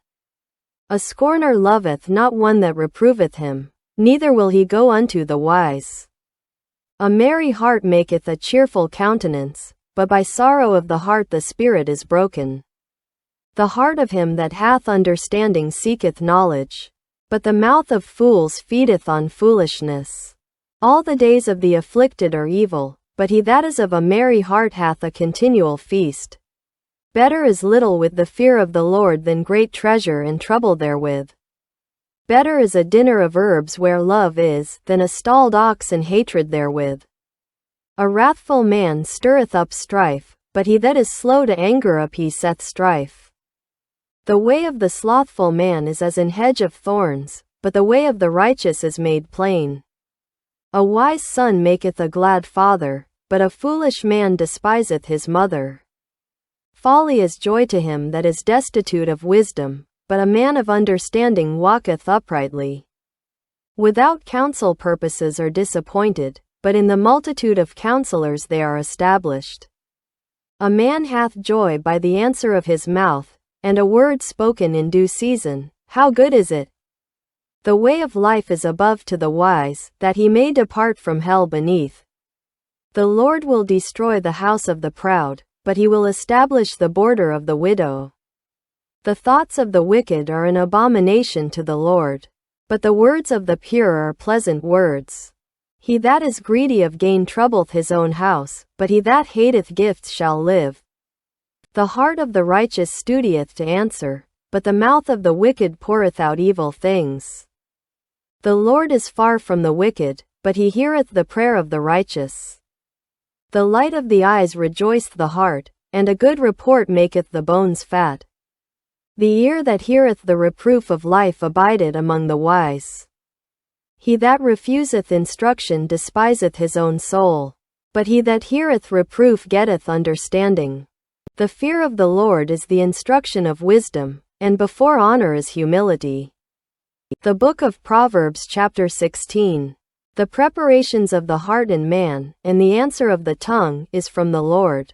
A scorner loveth not one that reproveth him, neither will he go unto the wise. A merry heart maketh a cheerful countenance, but by sorrow of the heart the spirit is broken. The heart of him that hath understanding seeketh knowledge, but the mouth of fools feedeth on foolishness. All the days of the afflicted are evil, but he that is of a merry heart hath a continual feast. Better is little with the fear of the Lord than great treasure and trouble therewith. Better is a dinner of herbs where love is, than a stalled ox and hatred therewith. A wrathful man stirreth up strife, but he that is slow to anger appeaseth strife. The way of the slothful man is as an hedge of thorns, but the way of the righteous is made plain. A wise son maketh a glad father, but a foolish man despiseth his mother. Folly is joy to him that is destitute of wisdom, but a man of understanding walketh uprightly. Without counsel purposes are disappointed, but in the multitude of counselors they are established. A man hath joy by the answer of his mouth, and a word spoken in due season, how good is it! The way of life is above to the wise, that he may depart from hell beneath. The Lord will destroy the house of the proud, but he will establish the border of the widow. The thoughts of the wicked are an abomination to the Lord, but the words of the pure are pleasant words. He that is greedy of gain troubleth his own house, but he that hateth gifts shall live. The heart of the righteous studieth to answer, but the mouth of the wicked poureth out evil things. The Lord is far from the wicked, but he heareth the prayer of the righteous. The light of the eyes rejoiceth the heart, and a good report maketh the bones fat. The ear that heareth the reproof of life abideth among the wise. He that refuseth instruction despiseth his own soul, but he that heareth reproof getteth understanding. The fear of the Lord is the instruction of wisdom, and before honor is humility. The Book of Proverbs chapter 16. The preparations of the heart in man, and the answer of the tongue, is from the Lord.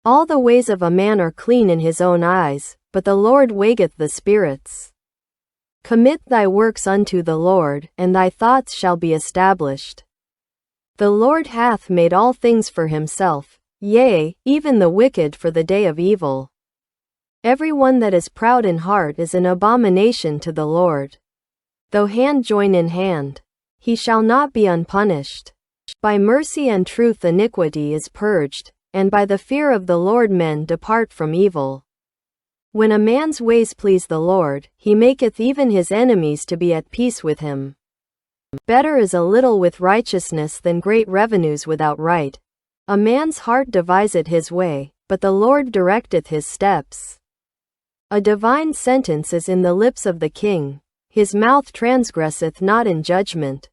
All the ways of a man are clean in his own eyes, but the Lord weighteth the spirits. Commit thy works unto the Lord, and thy thoughts shall be established. The Lord hath made all things for himself, yea, even the wicked for the day of evil. Every one that is proud in heart is an abomination to the Lord. Though hand join in hand, he shall not be unpunished. By mercy and truth iniquity is purged, and by the fear of the Lord men depart from evil. When a man's ways please the Lord, he maketh even his enemies to be at peace with him. Better is a little with righteousness than great revenues without right. A man's heart deviseth his way, but the Lord directeth his steps. A divine sentence is in the lips of the king, his mouth transgresseth not in judgment.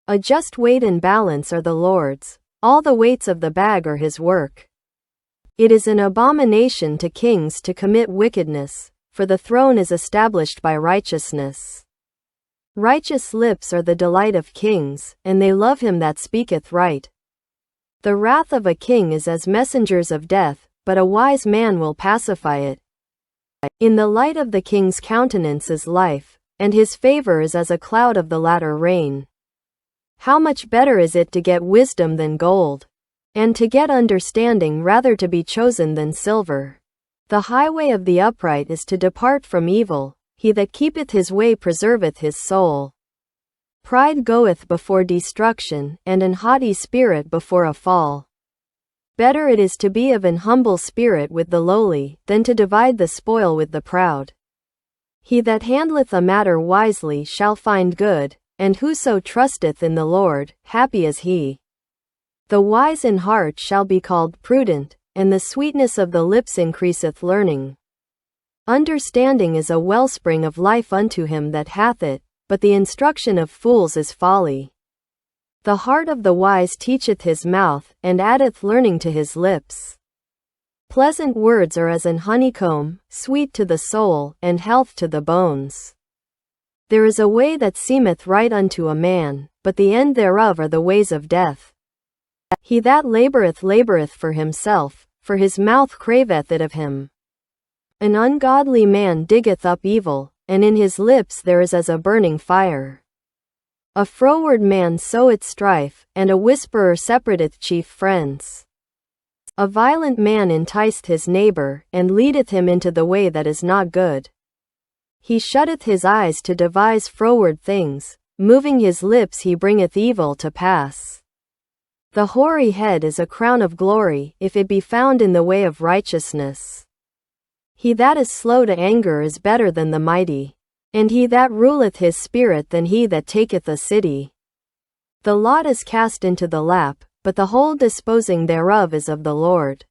A just weight and balance are the Lord's, all the weights of the bag are his work. It is an abomination to kings to commit wickedness, for the throne is established by righteousness. Righteous lips are the delight of kings, and they love him that speaketh right. The wrath of a king is as messengers of death, but a wise man will pacify it. In the light of the king's countenance is life, and his favor is as a cloud of the latter rain. How much better is it to get wisdom than gold, and to get understanding rather to be chosen than silver. The highway of the upright is to depart from evil, he that keepeth his way preserveth his soul. Pride goeth before destruction, and an haughty spirit before a fall. Better it is to be of an humble spirit with the lowly, than to divide the spoil with the proud. He that handleth a matter wisely shall find good, and whoso trusteth in the Lord, happy is he. The wise in heart shall be called prudent, and the sweetness of the lips increaseth learning. Understanding is a wellspring of life unto him that hath it, but the instruction of fools is folly. The heart of the wise teacheth his mouth, and addeth learning to his lips. Pleasant words are as an honeycomb, sweet to the soul, and health to the bones. There is a way that seemeth right unto a man, but the end thereof are the ways of death. He that laboureth for himself, for his mouth craveth it of him. An ungodly man diggeth up evil, and in his lips there is as a burning fire. A froward man soweth strife, and a whisperer separateth chief friends. A violent man enticeth his neighbor, and leadeth him into the way that is not good. He shutteth his eyes to devise froward things, moving his lips he bringeth evil to pass. The hoary head is a crown of glory, if it be found in the way of righteousness. He that is slow to anger is better than the mighty, and he that ruleth his spirit than he that taketh a city. The lot is cast into the lap, but the whole disposing thereof is of the Lord.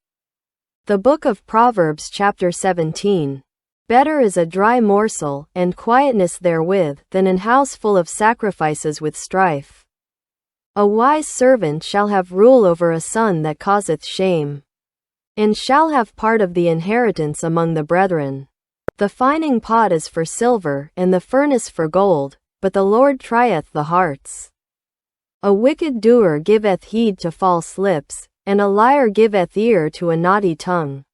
The Book of Proverbs chapter 17. Better is a dry morsel, and quietness therewith, than an house full of sacrifices with strife. A wise servant shall have rule over a son that causeth shame, and shall have part of the inheritance among the brethren. The fining pot is for silver, and the furnace for gold, but the Lord trieth the hearts. A wicked doer giveth heed to false lips, and a liar giveth ear to a naughty tongue.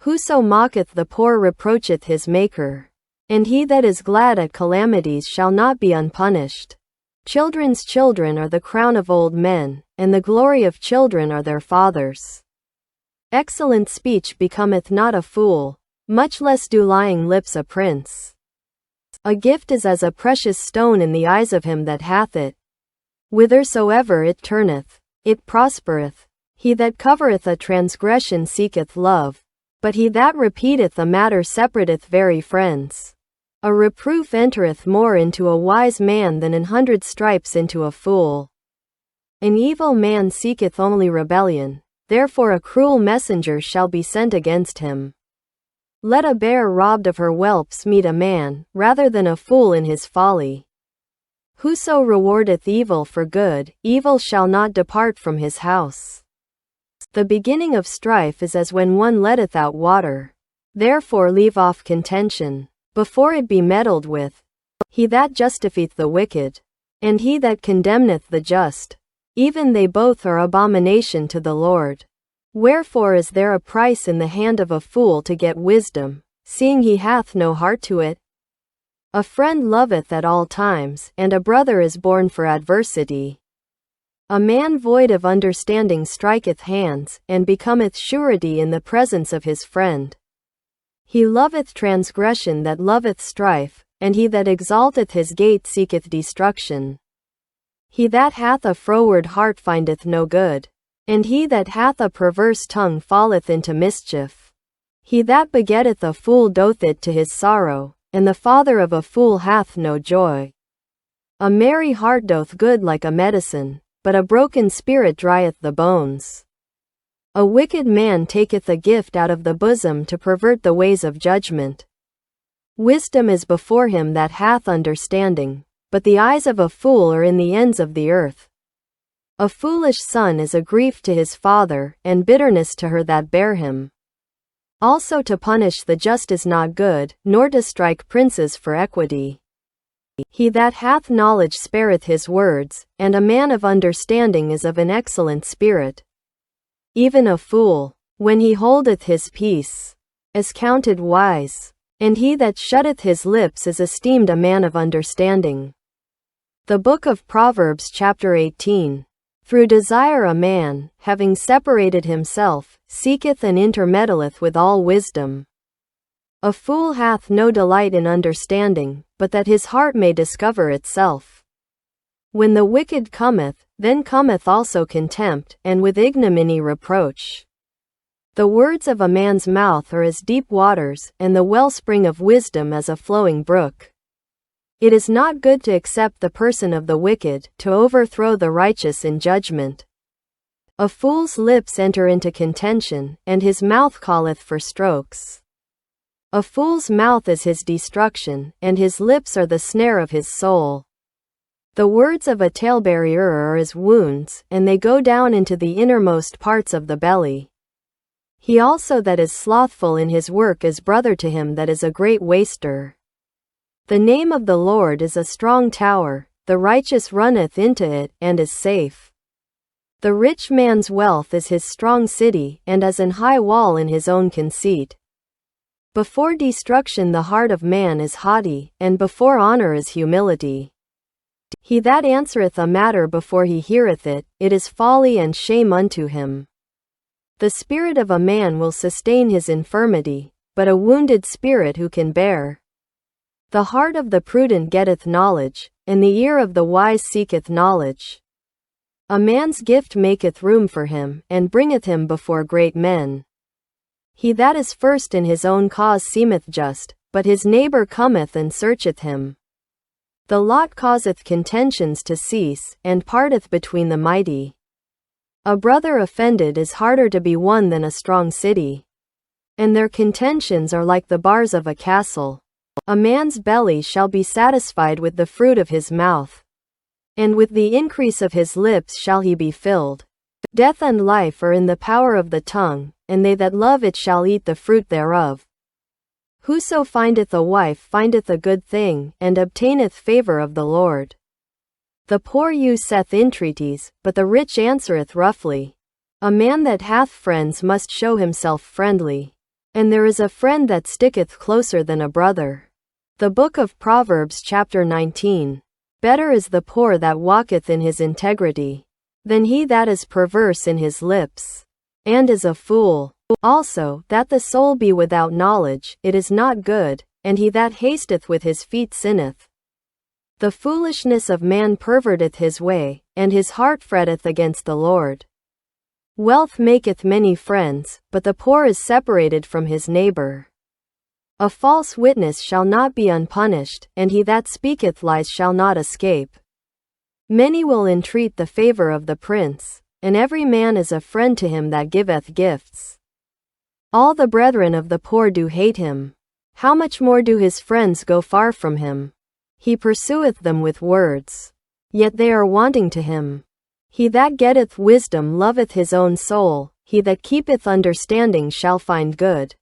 Whoso mocketh the poor reproacheth his Maker, and he that is glad at calamities shall not be unpunished. Children's children are the crown of old men, and the glory of children are their fathers. Excellent speech becometh not a fool, much less do lying lips a prince. A gift is as a precious stone in the eyes of him that hath it. Whithersoever it turneth, it prospereth. He that covereth a transgression seeketh love, but he that repeateth a matter separateth very friends. A reproof entereth more into a wise man than 100 stripes into a fool. An evil man seeketh only rebellion, therefore a cruel messenger shall be sent against him. Let a bear robbed of her whelps meet a man, rather than a fool in his folly. Whoso rewardeth evil for good, evil shall not depart from his house. The beginning of strife is as when one letteth out water. Therefore leave off contention, before it be meddled with. He that justifieth the wicked, and he that condemneth the just, even they both are abomination to the Lord. Wherefore is there a price in the hand of a fool to get wisdom, seeing he hath no heart to it? A friend loveth at all times, and a brother is born for adversity. A man void of understanding striketh hands, and becometh surety in the presence of his friend. He loveth transgression that loveth strife, and he that exalteth his gate seeketh destruction. He that hath a froward heart findeth no good, and he that hath a perverse tongue falleth into mischief. He that begetteth a fool doth it to his sorrow, and the father of a fool hath no joy. A merry heart doth good like a medicine, but a broken spirit drieth the bones. A wicked man taketh a gift out of the bosom to pervert the ways of judgment. Wisdom is before him that hath understanding, but the eyes of a fool are in the ends of the earth. A foolish son is a grief to his father, and bitterness to her that bare him. Also to punish the just is not good, nor to strike princes for equity. He that hath knowledge spareth his words, and a man of understanding is of an excellent spirit. Even a fool, when he holdeth his peace, is counted wise, and he that shutteth his lips is esteemed a man of understanding. The Book of Proverbs chapter 18. Through desire a man, having separated himself, seeketh and intermeddleth with all wisdom. A fool hath no delight in understanding, but that his heart may discover itself. When the wicked cometh, then cometh also contempt, and with ignominy reproach. The words of a man's mouth are as deep waters, and the wellspring of wisdom as a flowing brook. It is not good to accept the person of the wicked, to overthrow the righteous in judgment. A fool's lips enter into contention, and his mouth calleth for strokes. A fool's mouth is his destruction, and his lips are the snare of his soul. The words of a talebearer are as wounds, and they go down into the innermost parts of the belly. He also that is slothful in his work is brother to him that is a great waster. The name of the Lord is a strong tower, the righteous runneth into it, and is safe. The rich man's wealth is his strong city, and as an high wall in his own conceit. Before destruction the heart of man is haughty, and before honor is humility. He that answereth a matter before he heareth it, it is folly and shame unto him. The spirit of a man will sustain his infirmity, but a wounded spirit who can bear? The heart of the prudent getteth knowledge, and the ear of the wise seeketh knowledge. A man's gift maketh room for him, and bringeth him before great men. He that is first in his own cause seemeth just, but his neighbor cometh and searcheth him. The lot causeth contentions to cease, and parteth between the mighty. A brother offended is harder to be won than a strong city, and their contentions are like the bars of a castle. A man's belly shall be satisfied with the fruit of his mouth, and with the increase of his lips shall he be filled. Death and life are in the power of the tongue, and they that love it shall eat the fruit thereof. Whoso findeth a wife findeth a good thing, and obtaineth favor of the Lord. The poor useth entreaties, but the rich answereth roughly. A man that hath friends must show himself friendly, and there is a friend that sticketh closer than a brother. The Book of Proverbs chapter 19. Better is the poor that walketh in his integrity, than he that is perverse in his lips, and is a fool. Also, that the soul be without knowledge, it is not good, and he that hasteth with his feet sinneth. The foolishness of man perverteth his way, and his heart fretteth against the Lord. Wealth maketh many friends, but the poor is separated from his neighbor. A false witness shall not be unpunished, and he that speaketh lies shall not escape. Many will entreat the favor of the prince, and every man is a friend to him that giveth gifts. All the brethren of the poor do hate him. How much more do his friends go far from him? He pursueth them with words, yet they are wanting to him. He that getteth wisdom loveth his own soul, he that keepeth understanding shall find good.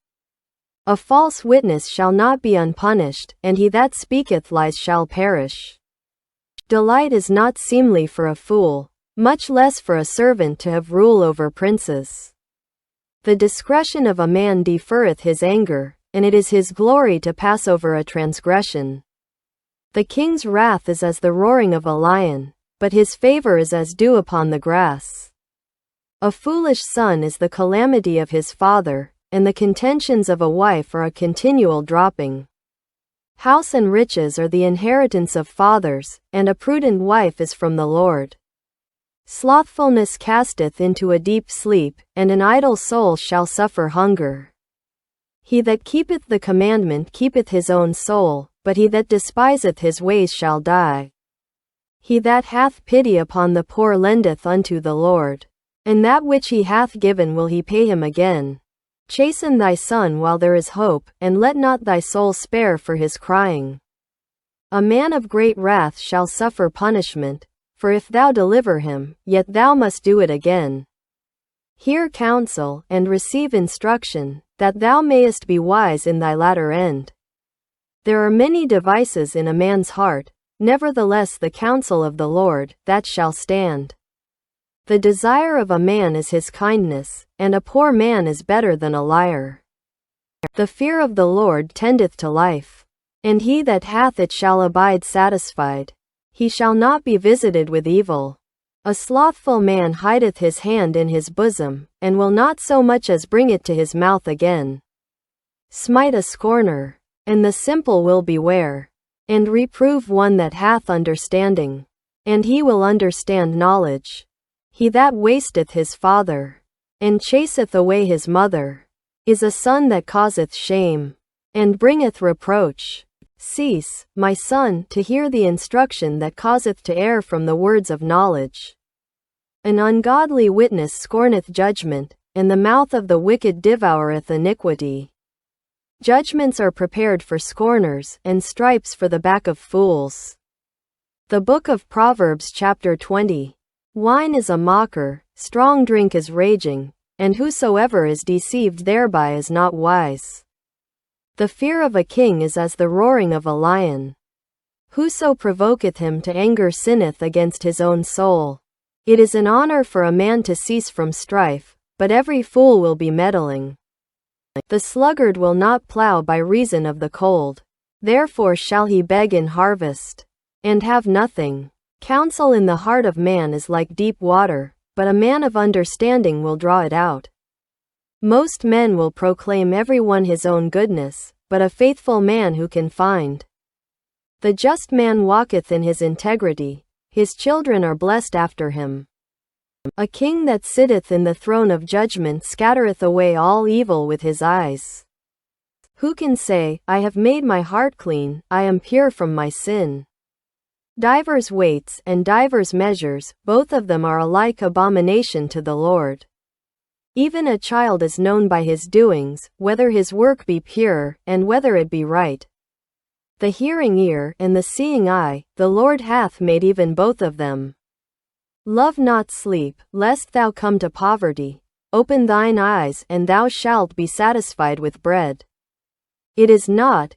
A false witness shall not be unpunished, and he that speaketh lies shall perish. Delight is not seemly for a fool, much less for a servant to have rule over princes. The discretion of a man deferreth his anger, and it is his glory to pass over a transgression. The king's wrath is as the roaring of a lion, but his favor is as dew upon the grass. A foolish son is the calamity of his father, and the contentions of a wife are a continual dropping. House and riches are the inheritance of fathers, and a prudent wife is from the Lord. Slothfulness casteth into a deep sleep, and an idle soul shall suffer hunger. He that keepeth the commandment keepeth his own soul, but he that despiseth his ways shall die. He that hath pity upon the poor lendeth unto the Lord, and that which he hath given will he pay him again. Chasten thy son while there is hope, and let not thy soul spare for his crying. A man of great wrath shall suffer punishment, for if thou deliver him, yet thou must do it again. Hear counsel, and receive instruction, that thou mayest be wise in thy latter end. There are many devices in a man's heart, nevertheless the counsel of the Lord, that shall stand. The desire of a man is his kindness, and a poor man is better than a liar. The fear of the Lord tendeth to life, and he that hath it shall abide satisfied. He shall not be visited with evil. A slothful man hideth his hand in his bosom, and will not so much as bring it to his mouth again. Smite a scorner, and the simple will beware, and reprove one that hath understanding, and he will understand knowledge. He that wasteth his father, and chaseth away his mother, is a son that causeth shame, and bringeth reproach. Cease, my son, to hear the instruction that causeth to err from the words of knowledge. An ungodly witness scorneth judgment, and the mouth of the wicked devoureth iniquity. Judgments are prepared for scorners, and stripes for the back of fools. The Book of Proverbs chapter 20. Wine is a mocker, strong drink is raging, and whosoever is deceived thereby is not wise. The fear of a king is as the roaring of a lion. Whoso provoketh him to anger sinneth against his own soul. It is an honor for a man to cease from strife, but every fool will be meddling. The sluggard will not plow by reason of the cold. Therefore shall he beg in harvest, and have nothing. Counsel in the heart of man is like deep water, but a man of understanding will draw it out. Most men will proclaim every one his own goodness, but a faithful man who can find? The just man walketh in his integrity, his children are blessed after him. A king that sitteth in the throne of judgment scattereth away all evil with his eyes. Who can say, I have made my heart clean, I am pure from my sin? Divers weights and divers measures, both of them are alike abomination to the Lord. Even a child is known by his doings, whether his work be pure, and whether it be right. The hearing ear and the seeing eye, the Lord hath made even both of them. Love not sleep, lest thou come to poverty. Open thine eyes, and thou shalt be satisfied with bread. It is not,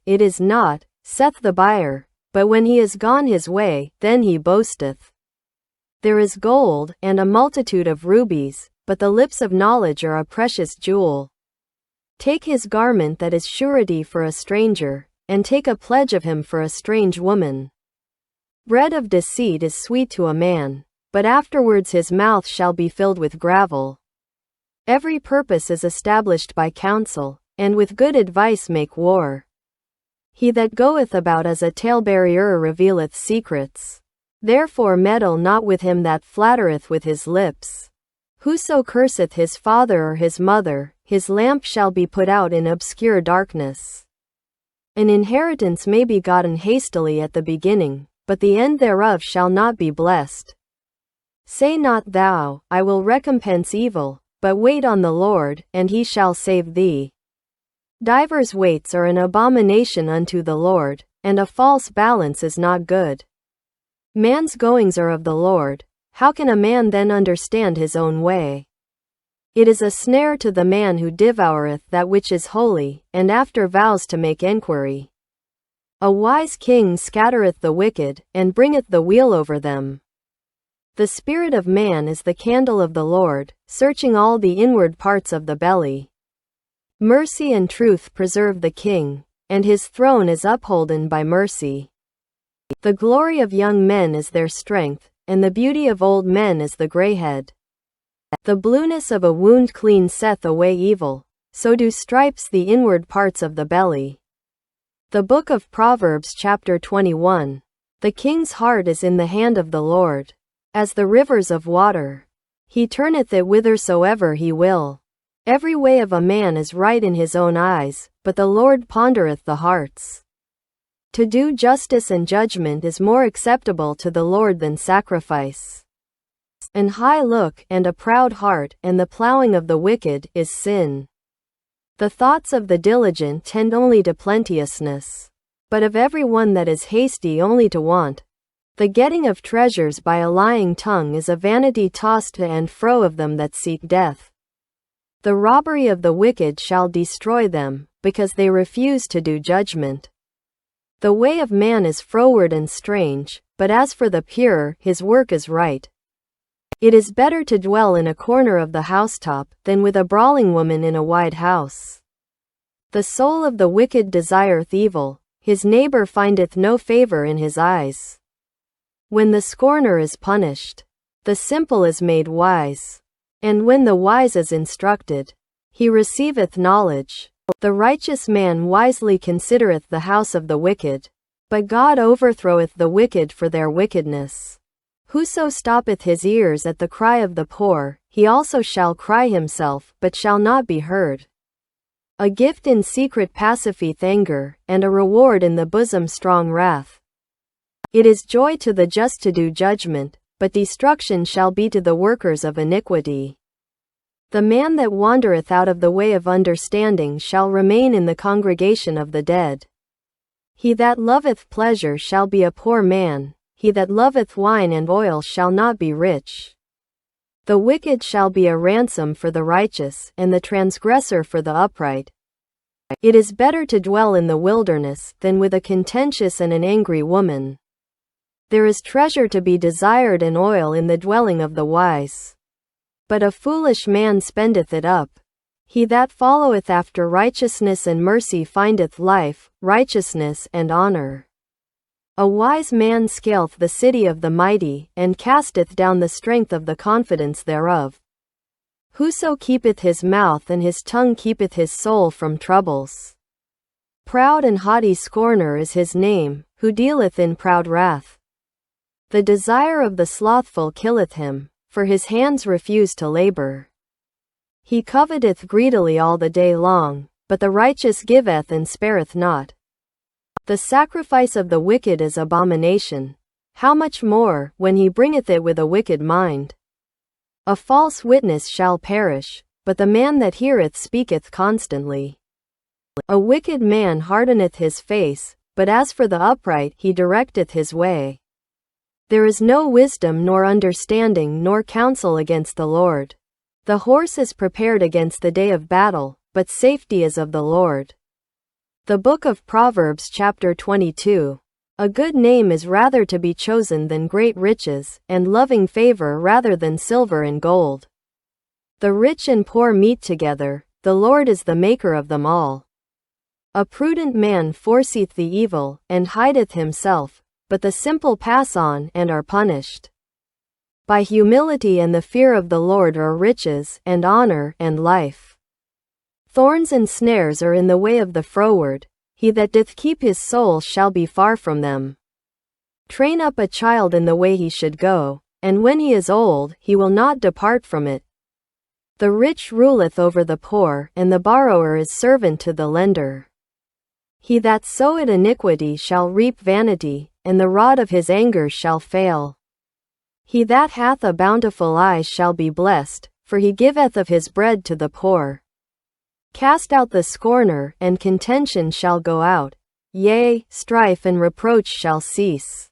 saith the buyer, but when he is gone his way, then he boasteth. There is gold, and a multitude of rubies, but the lips of knowledge are a precious jewel. Take his garment that is surety for a stranger, and take a pledge of him for a strange woman. Bread of deceit is sweet to a man, but afterwards his mouth shall be filled with gravel. Every purpose is established by counsel, and with good advice make war. He that goeth about as a talebearer revealeth secrets. Therefore meddle not with him that flattereth with his lips. Whoso curseth his father or his mother, his lamp shall be put out in obscure darkness. An inheritance may be gotten hastily at the beginning, but the end thereof shall not be blessed. Say not thou, I will recompense evil, but wait on the Lord, and he shall save thee. Divers weights are an abomination unto the Lord, and a false balance is not good. Man's goings are of the Lord. How can a man then understand his own way? It is a snare to the man who devoureth that which is holy, and after vows to make enquiry. A wise king scattereth the wicked, and bringeth the wheel over them. The spirit of man is the candle of the Lord, searching all the inward parts of the belly. Mercy and truth preserve the king, and his throne is upholden by mercy. The glory of young men is their strength, and the beauty of old men is the grey head. The blueness of a wound cleanseth away evil, so do stripes the inward parts of the belly. The book of Proverbs chapter 21. The king's heart is in the hand of the Lord, as the rivers of water. He turneth it whithersoever he will. Every way of a man is right in his own eyes, but the Lord pondereth the hearts. To do justice and judgment is more acceptable to the Lord than sacrifice. An high look, and a proud heart, and the plowing of the wicked, is sin. The thoughts of the diligent tend only to plenteousness, but of every one that is hasty only to want. The getting of treasures by a lying tongue is a vanity tossed to and fro of them that seek death. The robbery of the wicked shall destroy them, because they refuse to do judgment. The way of man is froward and strange, but as for the pure, his work is right. It is better to dwell in a corner of the housetop, than with a brawling woman in a wide house. The soul of the wicked desireth evil, his neighbor findeth no favor in his eyes. When the scorner is punished, the simple is made wise. And when the wise is instructed, he receiveth knowledge. The righteous man wisely considereth the house of the wicked, but God overthroweth the wicked for their wickedness. Whoso stoppeth his ears at the cry of the poor, he also shall cry himself, but shall not be heard. A gift in secret pacifieth anger, and a reward in the bosom strong wrath. It is joy to the just to do judgment, but destruction shall be to the workers of iniquity. The man that wandereth out of the way of understanding shall remain in the congregation of the dead. He that loveth pleasure shall be a poor man, he that loveth wine and oil shall not be rich. The wicked shall be a ransom for the righteous, and the transgressor for the upright. It is better to dwell in the wilderness, than with a contentious and an angry woman. There is treasure to be desired and oil in the dwelling of the wise. But a foolish man spendeth it up. He that followeth after righteousness and mercy findeth life, righteousness, and honor. A wise man scaleth the city of the mighty, and casteth down the strength of the confidence thereof. Whoso keepeth his mouth and his tongue keepeth his soul from troubles. Proud and haughty scorner is his name, who dealeth in proud wrath. The desire of the slothful killeth him, for his hands refuse to labor. He coveteth greedily all the day long, but the righteous giveth and spareth not. The sacrifice of the wicked is abomination. How much more, when he bringeth it with a wicked mind? A false witness shall perish, but the man that heareth speaketh constantly. A wicked man hardeneth his face, but as for the upright he directeth his way. There is no wisdom nor understanding nor counsel against the Lord. The horse is prepared against the day of battle, but safety is of the Lord. The book of Proverbs chapter 22. A good name is rather to be chosen than great riches, and loving favor rather than silver and gold. The rich and poor meet together, the Lord is the maker of them all. A prudent man foreseeth the evil, and hideth himself, but the simple pass on, and are punished. By humility and the fear of the Lord are riches, and honor, and life. Thorns and snares are in the way of the froward, he that doth keep his soul shall be far from them. Train up a child in the way he should go, and when he is old, he will not depart from it. The rich ruleth over the poor, and the borrower is servant to the lender. He that soweth iniquity shall reap vanity, and the rod of his anger shall fail. He that hath a bountiful eye shall be blessed, for he giveth of his bread to the poor. Cast out the scorner, and contention shall go out, yea, strife and reproach shall cease.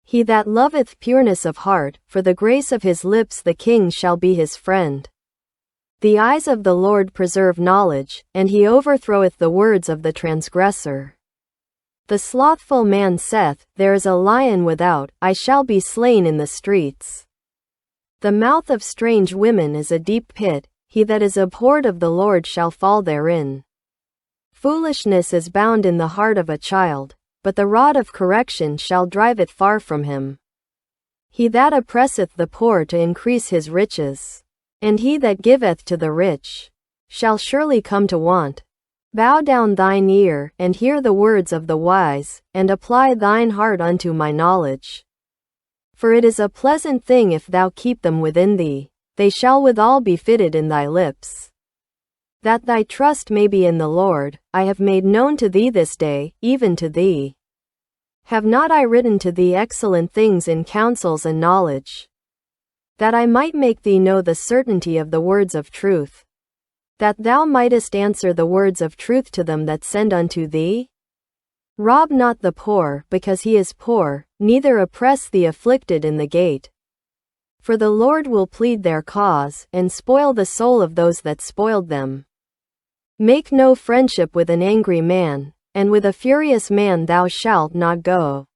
He that loveth pureness of heart, for the grace of his lips the king shall be his friend. The eyes of the Lord preserve knowledge, and he overthroweth the words of the transgressor. The slothful man saith, There is a lion without, I shall be slain in the streets. The mouth of strange women is a deep pit, he that is abhorred of the Lord shall fall therein. Foolishness is bound in the heart of a child, but the rod of correction shall drive it far from him. He that oppresseth the poor to increase his riches, and he that giveth to the rich, shall surely come to want. Bow down thine ear, and hear the words of the wise, and apply thine heart unto my knowledge. For it is a pleasant thing if thou keep them within thee, they shall withal be fitted in thy lips. That thy trust may be in the Lord, I have made known to thee this day, even to thee. Have not I written to thee excellent things in counsels and knowledge? That I might make thee know the certainty of the words of truth. That thou mightest answer the words of truth to them that send unto thee? Rob not the poor, because he is poor, neither oppress the afflicted in the gate. For the Lord will plead their cause, and spoil the soul of those that spoiled them. Make no friendship with an angry man, and with a furious man thou shalt not go.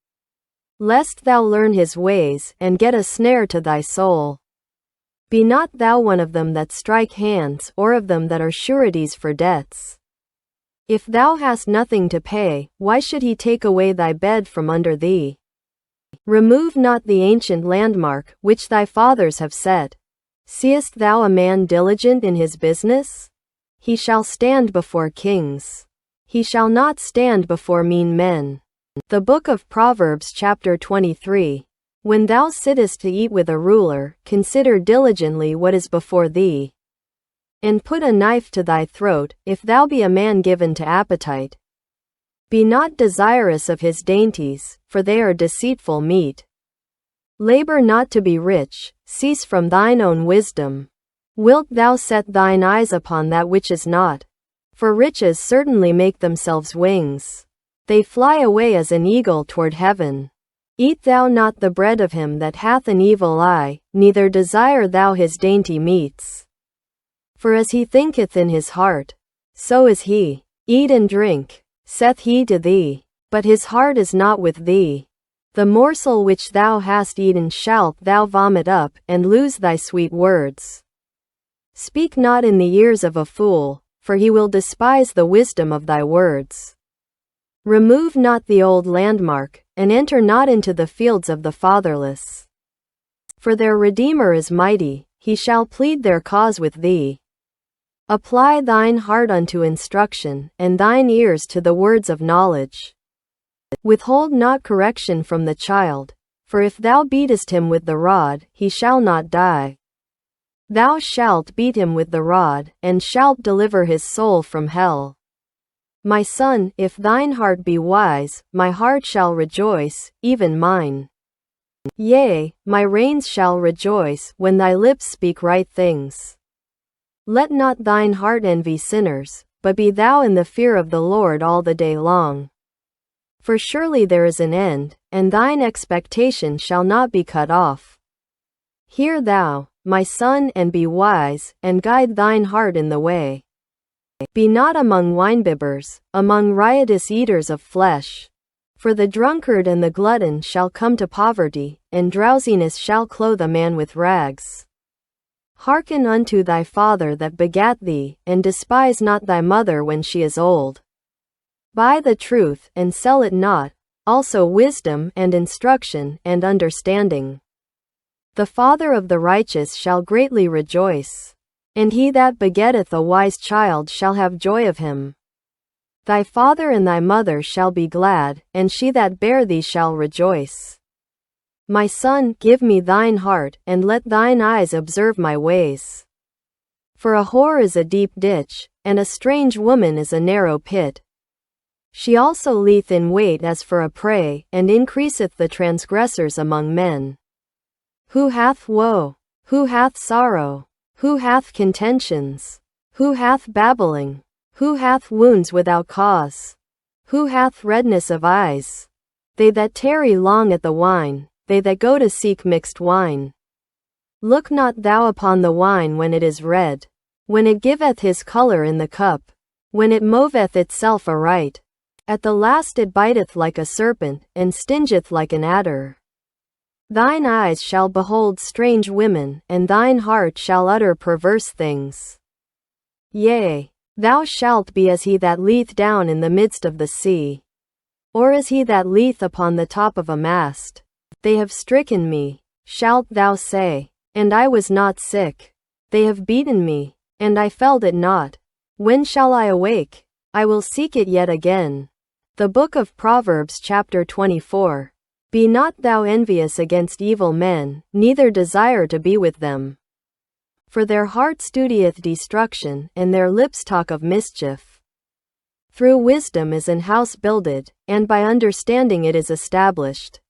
Lest thou learn his ways, and get a snare to thy soul. Be not thou one of them that strike hands, or of them that are sureties for debts. If thou hast nothing to pay, why should he take away thy bed from under thee? Remove not the ancient landmark, which thy fathers have set. Seest thou a man diligent in his business? He shall stand before kings. He shall not stand before mean men. The Book of Proverbs chapter 23. When thou sittest to eat with a ruler, consider diligently what is before thee. And put a knife to thy throat, if thou be a man given to appetite. Be not desirous of his dainties, for they are deceitful meat. Labor not to be rich, cease from thine own wisdom. Wilt thou set thine eyes upon that which is not? For riches certainly make themselves wings. They fly away as an eagle toward heaven. Eat thou not the bread of him that hath an evil eye, neither desire thou his dainty meats. For as he thinketh in his heart, so is he. Eat and drink, saith he to thee, but his heart is not with thee. The morsel which thou hast eaten shalt thou vomit up, and lose thy sweet words. Speak not in the ears of a fool, for he will despise the wisdom of thy words. Remove not the old landmark, and enter not into the fields of the fatherless. For their Redeemer is mighty, he shall plead their cause with thee. Apply thine heart unto instruction, and thine ears to the words of knowledge. Withhold not correction from the child, for if thou beatest him with the rod, he shall not die. Thou shalt beat him with the rod, and shalt deliver his soul from hell. My son, if thine heart be wise, my heart shall rejoice, even mine. Yea, my reins shall rejoice, when thy lips speak right things. Let not thine heart envy sinners, but be thou in the fear of the Lord all the day long. For surely there is an end, and thine expectation shall not be cut off. Hear thou, my son, and be wise, and guide thine heart in the way. Be not among winebibbers, among riotous eaters of flesh. For the drunkard and the glutton shall come to poverty, and drowsiness shall clothe a man with rags. Hearken unto thy father that begat thee, and despise not thy mother when she is old. Buy the truth, and sell it not, also wisdom, and instruction, and understanding. The father of the righteous shall greatly rejoice, and he that begetteth a wise child shall have joy of him. Thy father and thy mother shall be glad, and she that bare thee shall rejoice. My son, give me thine heart, and let thine eyes observe my ways. For a whore is a deep ditch, and a strange woman is a narrow pit. She also lieth in wait as for a prey, and increaseth the transgressors among men. Who hath woe? Who hath sorrow? Who hath contentions? Who hath babbling? Who hath wounds without cause? Who hath redness of eyes? They that tarry long at the wine, they that go to seek mixed wine. Look not thou upon the wine when it is red, when it giveth his color in the cup, when it moveth itself aright. At the last it biteth like a serpent, and stingeth like an adder. Thine eyes shall behold strange women, and thine heart shall utter perverse things. Yea, thou shalt be as he that lieth down in the midst of the sea, or as he that lieth upon the top of a mast. They have stricken me, shalt thou say, and I was not sick. They have beaten me, and I felt it not. When shall I awake? I will seek it yet again. The book of Proverbs chapter 24. Be not thou envious against evil men, neither desire to be with them. For their heart studieth destruction, and their lips talk of mischief. Through wisdom is an house builded, and by understanding it is established.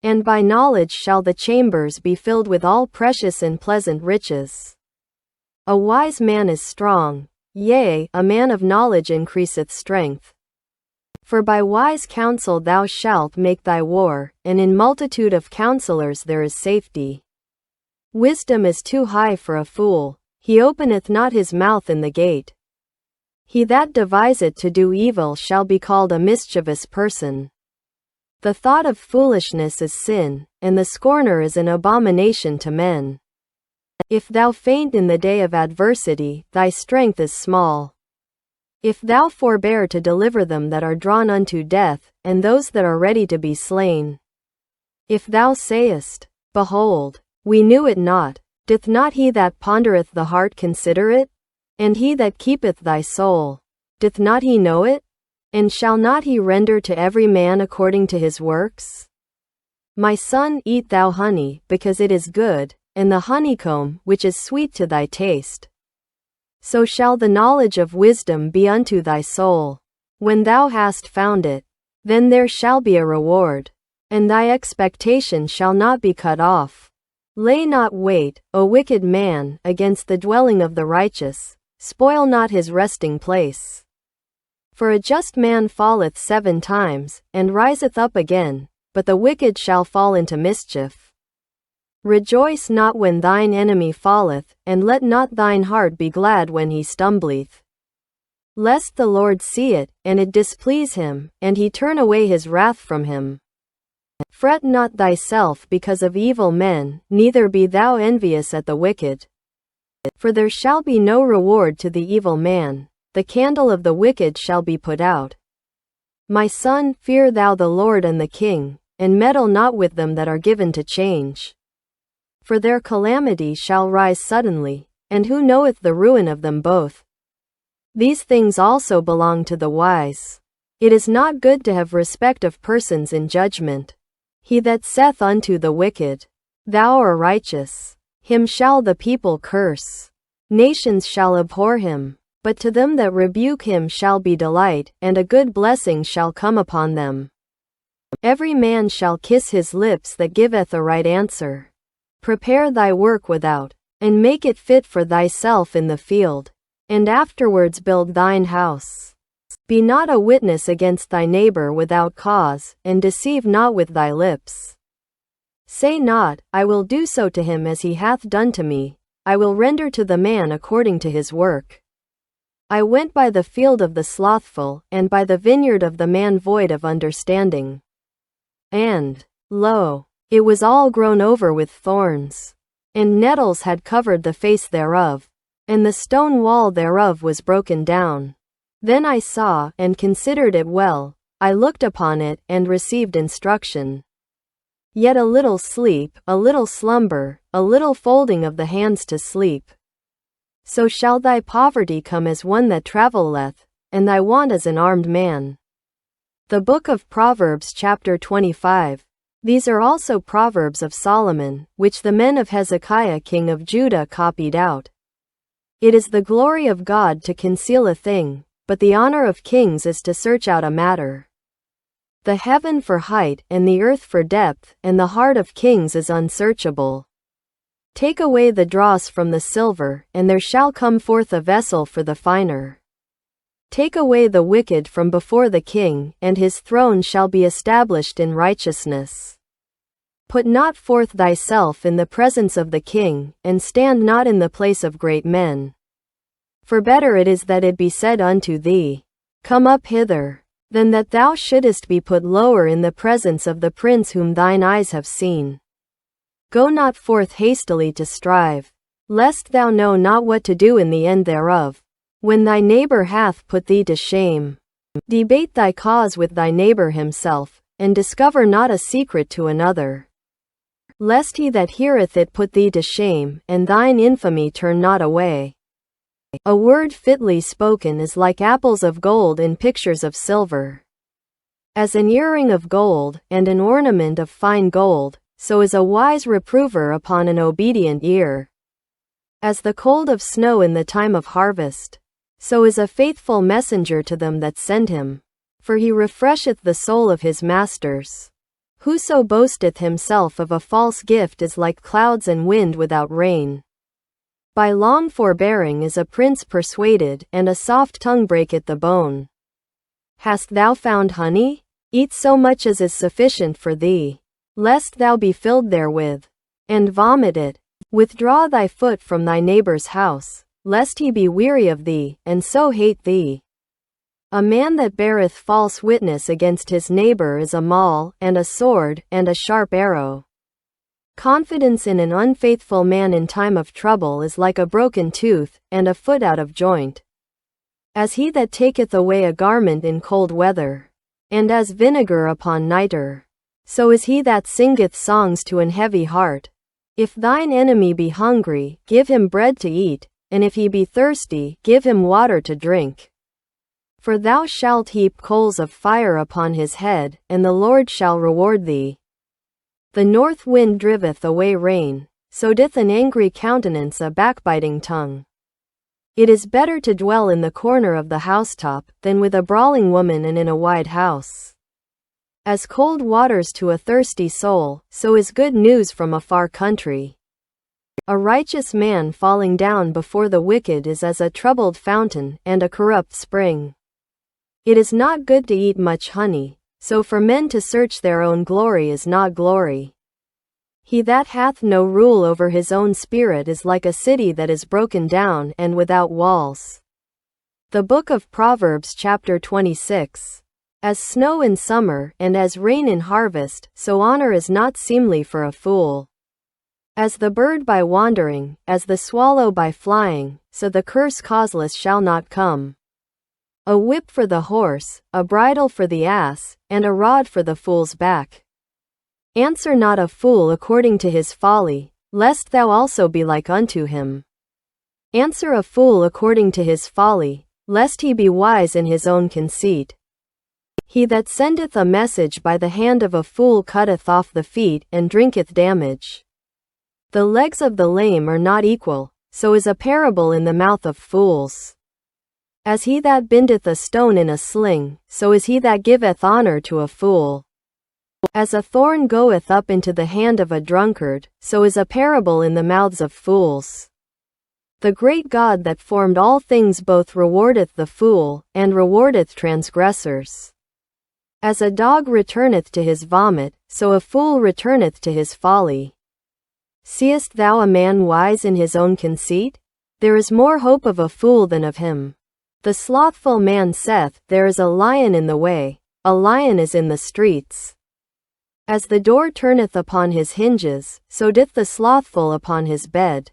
And by knowledge shall the chambers be filled with all precious and pleasant riches. A wise man is strong, yea, a man of knowledge increaseth strength. For by wise counsel thou shalt make thy war, and in multitude of counselors there is safety. Wisdom is too high for a fool, he openeth not his mouth in the gate. He that deviseth to do evil shall be called a mischievous person. The thought of foolishness is sin, and the scorner is an abomination to men. If thou faint in the day of adversity, thy strength is small. If thou forbear to deliver them that are drawn unto death, and those that are ready to be slain. If thou sayest, Behold, we knew it not, doth not he that pondereth the heart consider it? And he that keepeth thy soul, doth not he know it? And shall not he render to every man according to his works? My son, eat thou honey, because it is good, and the honeycomb, which is sweet to thy taste. So shall the knowledge of wisdom be unto thy soul. When thou hast found it, then there shall be a reward, and thy expectation shall not be cut off. Lay not wait, O wicked man, against the dwelling of the righteous, spoil not his resting place. For a just man falleth 7 times, and riseth up again, but the wicked shall fall into mischief. Rejoice not when thine enemy falleth, and let not thine heart be glad when he stumbleth. Lest the Lord see it, and it displease him, and he turn away his wrath from him. Fret not thyself because of evil men, neither be thou envious at the wicked. For there shall be no reward to the evil man, the candle of the wicked shall be put out. My son, fear thou the Lord and the king, and meddle not with them that are given to change. For their calamity shall rise suddenly, and who knoweth the ruin of them both? These things also belong to the wise. It is not good to have respect of persons in judgment. He that saith unto the wicked, Thou art righteous, him shall the people curse. Nations shall abhor him, but to them that rebuke him shall be delight, and a good blessing shall come upon them. Every man shall kiss his lips that giveth a right answer. Prepare thy work without, and make it fit for thyself in the field, and afterwards build thine house. Be not a witness against thy neighbor without cause, and deceive not with thy lips. Say not, I will do so to him as he hath done to me, I will render to the man according to his work. I went by the field of the slothful, and by the vineyard of the man void of understanding. And, lo, it was all grown over with thorns, and nettles had covered the face thereof, and the stone wall thereof was broken down. Then I saw, and considered it well, I looked upon it, and received instruction. Yet a little sleep, a little slumber, a little folding of the hands to sleep. So shall thy poverty come as one that travelleth, and thy want as an armed man. The book of Proverbs chapter 25. These are also Proverbs of Solomon, which the men of Hezekiah king of Judah copied out. It is the glory of God to conceal a thing, but the honor of kings is to search out a matter. The heaven for height, and the earth for depth, and the heart of kings is unsearchable. Take away the dross from the silver, and there shall come forth a vessel for the finer. Take away the wicked from before the king, and his throne shall be established in righteousness. Put not forth thyself in the presence of the king, and stand not in the place of great men. For better it is that it be said unto thee, Come up hither, than that thou shouldest be put lower in the presence of the prince whom thine eyes have seen. Go not forth hastily to strive, lest thou know not what to do in the end thereof, when thy neighbor hath put thee to shame. Debate thy cause with thy neighbor himself, and discover not a secret to another. Lest he that heareth it put thee to shame, and thine infamy turn not away. A word fitly spoken is like apples of gold in pictures of silver. As an earring of gold, and an ornament of fine gold, so is a wise reprover upon an obedient ear. As the cold of snow in the time of harvest, so is a faithful messenger to them that send him. For he refresheth the soul of his masters. Whoso boasteth himself of a false gift is like clouds and wind without rain. By long forbearing is a prince persuaded, and a soft tongue breaketh the bone. Hast thou found honey? Eat so much as is sufficient for thee, lest thou be filled therewith, and vomit it. Withdraw thy foot from thy neighbor's house, lest he be weary of thee, and so hate thee. A man that beareth false witness against his neighbor is a maul, and a sword, and a sharp arrow. Confidence in an unfaithful man in time of trouble is like a broken tooth, and a foot out of joint. As he that taketh away a garment in cold weather, and as vinegar upon nitre, so is he that singeth songs to an heavy heart. If thine enemy be hungry, give him bread to eat, and if he be thirsty, give him water to drink. For thou shalt heap coals of fire upon his head, and the Lord shall reward thee. The north wind driveth away rain, so doth an angry countenance a backbiting tongue. It is better to dwell in the corner of the housetop, than with a brawling woman and in a wide house. As cold waters to a thirsty soul, so is good news from a far country. A righteous man falling down before the wicked is as a troubled fountain, and a corrupt spring. It is not good to eat much honey, so for men to search their own glory is not glory. He that hath no rule over his own spirit is like a city that is broken down and without walls. The Book of Proverbs chapter 26. As snow in summer, and as rain in harvest, so honor is not seemly for a fool. As the bird by wandering, as the swallow by flying, so the curse causeless shall not come. A whip for the horse, a bridle for the ass, and a rod for the fool's back. Answer not a fool according to his folly, lest thou also be like unto him. Answer a fool according to his folly, lest he be wise in his own conceit. He that sendeth a message by the hand of a fool cutteth off the feet, and drinketh damage. The legs of the lame are not equal, so is a parable in the mouth of fools. As he that bindeth a stone in a sling, so is he that giveth honor to a fool. As a thorn goeth up into the hand of a drunkard, so is a parable in the mouths of fools. The great God that formed all things both rewardeth the fool, and rewardeth transgressors. As a dog returneth to his vomit, so a fool returneth to his folly. Seest thou a man wise in his own conceit? There is more hope of a fool than of him. The slothful man saith, There is a lion in the way, a lion is in the streets. As the door turneth upon his hinges, so doth the slothful upon his bed.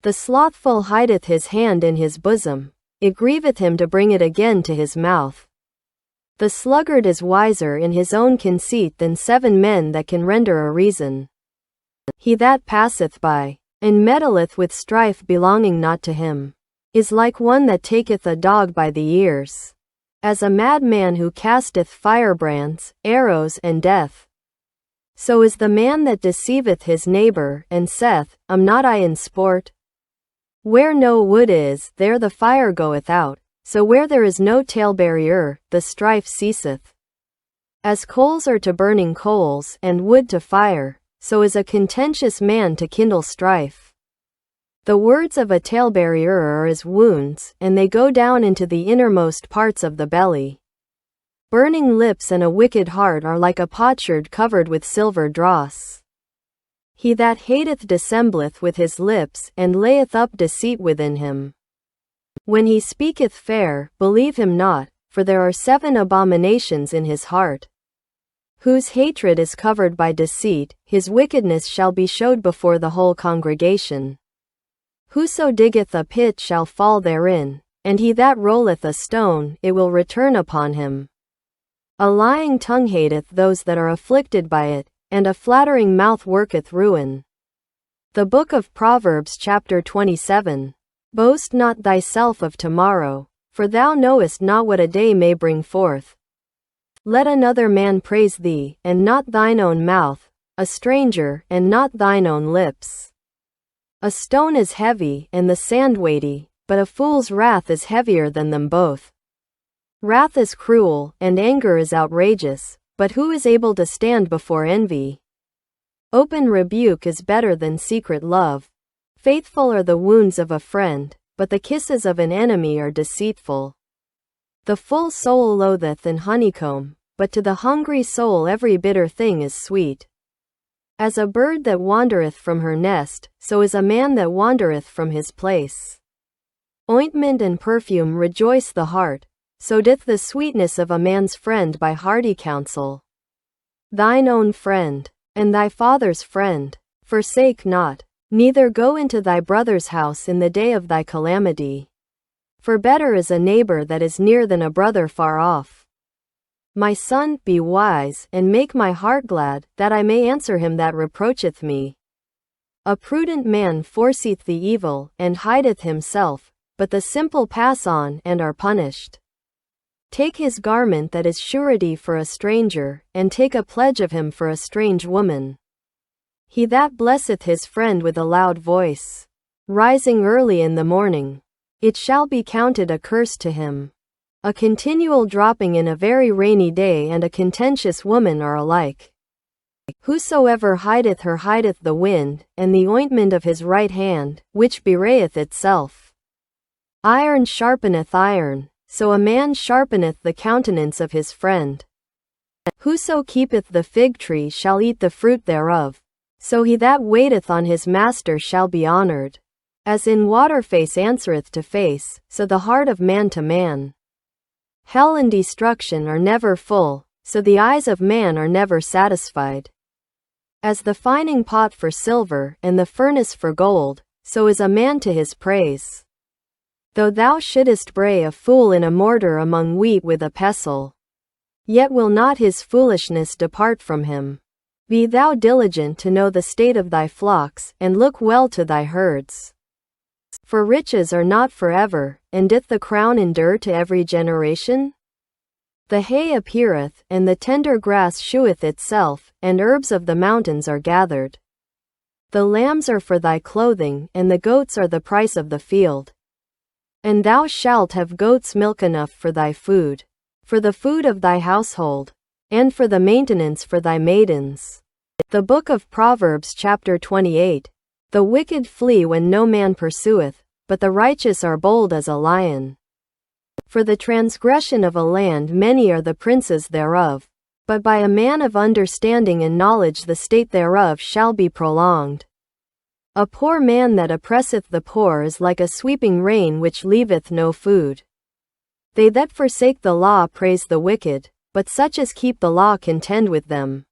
The slothful hideth his hand in his bosom, it grieveth him to bring it again to his mouth. The sluggard is wiser in his own conceit than 7 men that can render a reason. He that passeth by, and meddleth with strife belonging not to him, is like one that taketh a dog by the ears. As a madman who casteth firebrands, arrows, and death. So is the man that deceiveth his neighbor, and saith, Am not I in sport? Where no wood is, there the fire goeth out, so where there is no talebearer, the strife ceaseth. As coals are to burning coals, and wood to fire, so is a contentious man to kindle strife. The words of a talebearer are as wounds, and they go down into the innermost parts of the belly. Burning lips and a wicked heart are like a potsherd covered with silver dross. He that hateth dissembleth with his lips, and layeth up deceit within him. When he speaketh fair, believe him not, for there are 7 abominations in his heart. Whose hatred is covered by deceit, his wickedness shall be showed before the whole congregation. Whoso diggeth a pit shall fall therein, and he that rolleth a stone, it will return upon him. A lying tongue hateth those that are afflicted by it, and a flattering mouth worketh ruin. The Book of Proverbs chapter 27. Boast not thyself of tomorrow, for thou knowest not what a day may bring forth. Let another man praise thee, and not thine own mouth, a stranger, and not thine own lips. A stone is heavy, and the sand weighty, but a fool's wrath is heavier than them both. Wrath is cruel, and anger is outrageous, but who is able to stand before envy? Open rebuke is better than secret love. Faithful are the wounds of a friend, but the kisses of an enemy are deceitful. The full soul loatheth an honeycomb, but to the hungry soul every bitter thing is sweet. As a bird that wandereth from her nest, so is a man that wandereth from his place. Ointment and perfume rejoice the heart, so doth the sweetness of a man's friend by hearty counsel. Thine own friend, and thy father's friend, forsake not, neither go into thy brother's house in the day of thy calamity. For better is a neighbor that is near than a brother far off. My son, be wise, and make my heart glad, that I may answer him that reproacheth me. A prudent man foreseeth the evil, and hideth himself, but the simple pass on, and are punished. Take his garment that is surety for a stranger, and take a pledge of him for a strange woman. He that blesseth his friend with a loud voice, rising early in the morning, it shall be counted a curse to him. A continual dropping in a very rainy day and a contentious woman are alike. Whosoever hideth her hideth the wind, and the ointment of his right hand, which bewrayeth itself. Iron sharpeneth iron, so a man sharpeneth the countenance of his friend. Whoso keepeth the fig tree shall eat the fruit thereof, so he that waiteth on his master shall be honored. As in water face answereth to face, so the heart of man to man. Hell and destruction are never full, so the eyes of man are never satisfied. As the fining pot for silver, and the furnace for gold, so is a man to his praise. Though thou shouldest bray a fool in a mortar among wheat with a pestle, yet will not his foolishness depart from him. Be thou diligent to know the state of thy flocks, and look well to thy herds. For riches are not forever, and doth the crown endure to every generation? The hay appeareth, and the tender grass sheweth itself, and herbs of the mountains are gathered. The lambs are for thy clothing, and the goats are the price of the field. And thou shalt have goats' milk enough for thy food, for the food of thy household, and for the maintenance for thy maidens. The Book of Proverbs chapter 28. The wicked flee when no man pursueth, but the righteous are bold as a lion. For the transgression of a land many are the princes thereof, but by a man of understanding and knowledge the state thereof shall be prolonged. A poor man that oppresseth the poor is like a sweeping rain which leaveth no food. They that forsake the law praise the wicked, but such as keep the law contend with them.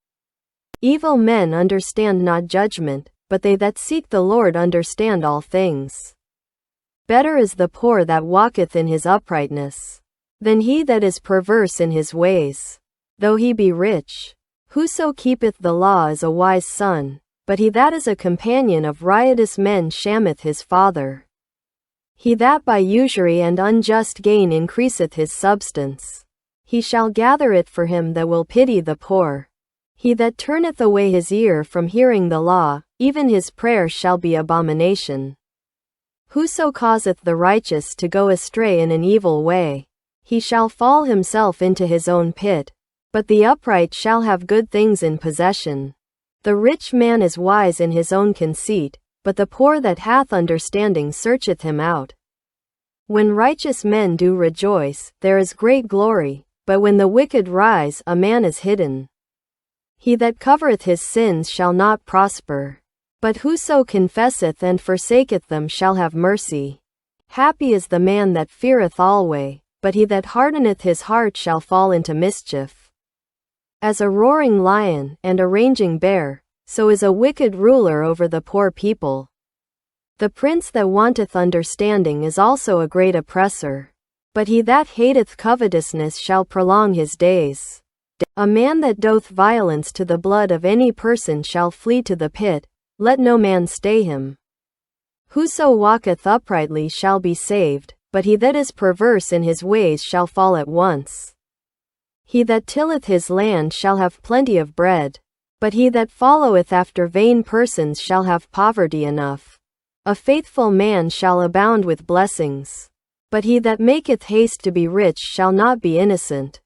Evil men understand not judgment, but they that seek the Lord understand all things. Better is the poor that walketh in his uprightness, than he that is perverse in his ways, though he be rich. Whoso keepeth the law is a wise son, but he that is a companion of riotous men shameth his father. He that by usury and unjust gain increaseth his substance, he shall gather it for him that will pity the poor. He that turneth away his ear from hearing the law, even his prayer shall be abomination. Whoso causeth the righteous to go astray in an evil way, he shall fall himself into his own pit, but the upright shall have good things in possession. The rich man is wise in his own conceit, but the poor that hath understanding searcheth him out. When righteous men do rejoice, there is great glory, but when the wicked rise, a man is hidden. He that covereth his sins shall not prosper, but whoso confesseth and forsaketh them shall have mercy. Happy is the man that feareth alway, but he that hardeneth his heart shall fall into mischief. As a roaring lion and a raging bear, so is a wicked ruler over the poor people. The prince that wanteth understanding is also a great oppressor, but he that hateth covetousness shall prolong his days. A man that doth violence to the blood of any person shall flee to the pit, let no man stay him. Whoso walketh uprightly shall be saved, but he that is perverse in his ways shall fall at once. He that tilleth his land shall have plenty of bread, but he that followeth after vain persons shall have poverty enough. A faithful man shall abound with blessings, but he that maketh haste to be rich shall not be innocent.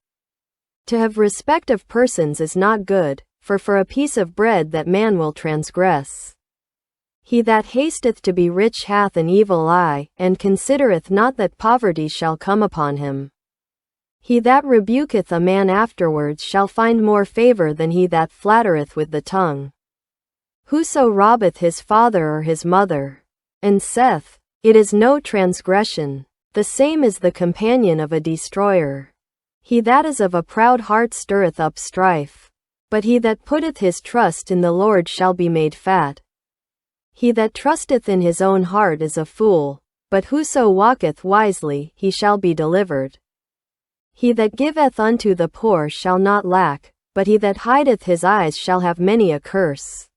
To have respect of persons is not good, for a piece of bread that man will transgress. He that hasteth to be rich hath an evil eye, and considereth not that poverty shall come upon him. He that rebuketh a man afterwards shall find more favor than he that flattereth with the tongue. Whoso robbeth his father or his mother, and saith, It is no transgression, the same is the companion of a destroyer. He that is of a proud heart stirreth up strife, but he that putteth his trust in the Lord shall be made fat. He that trusteth in his own heart is a fool, but whoso walketh wisely, he shall be delivered. He that giveth unto the poor shall not lack, but he that hideth his eyes shall have many a curse.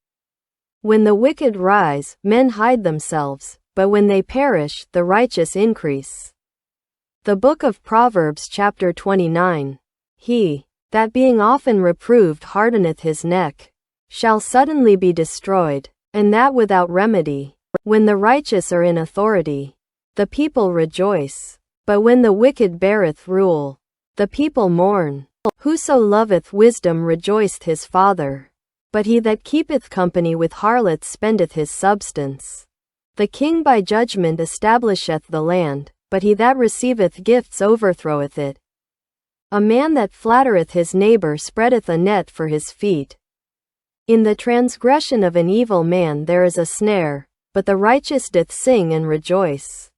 When the wicked rise, men hide themselves, but when they perish, the righteous increase. The Book of Proverbs chapter 29. He that being often reproved hardeneth his neck, shall suddenly be destroyed, and that without remedy. When the righteous are in authority, the people rejoice, but when the wicked beareth rule, the people mourn. Whoso loveth wisdom rejoiceth his father, but he that keepeth company with harlots spendeth his substance. The king by judgment establisheth the land, but he that receiveth gifts overthroweth it. A man that flattereth his neighbor spreadeth a net for his feet. In the transgression of an evil man there is a snare, but the righteous doth sing and rejoice.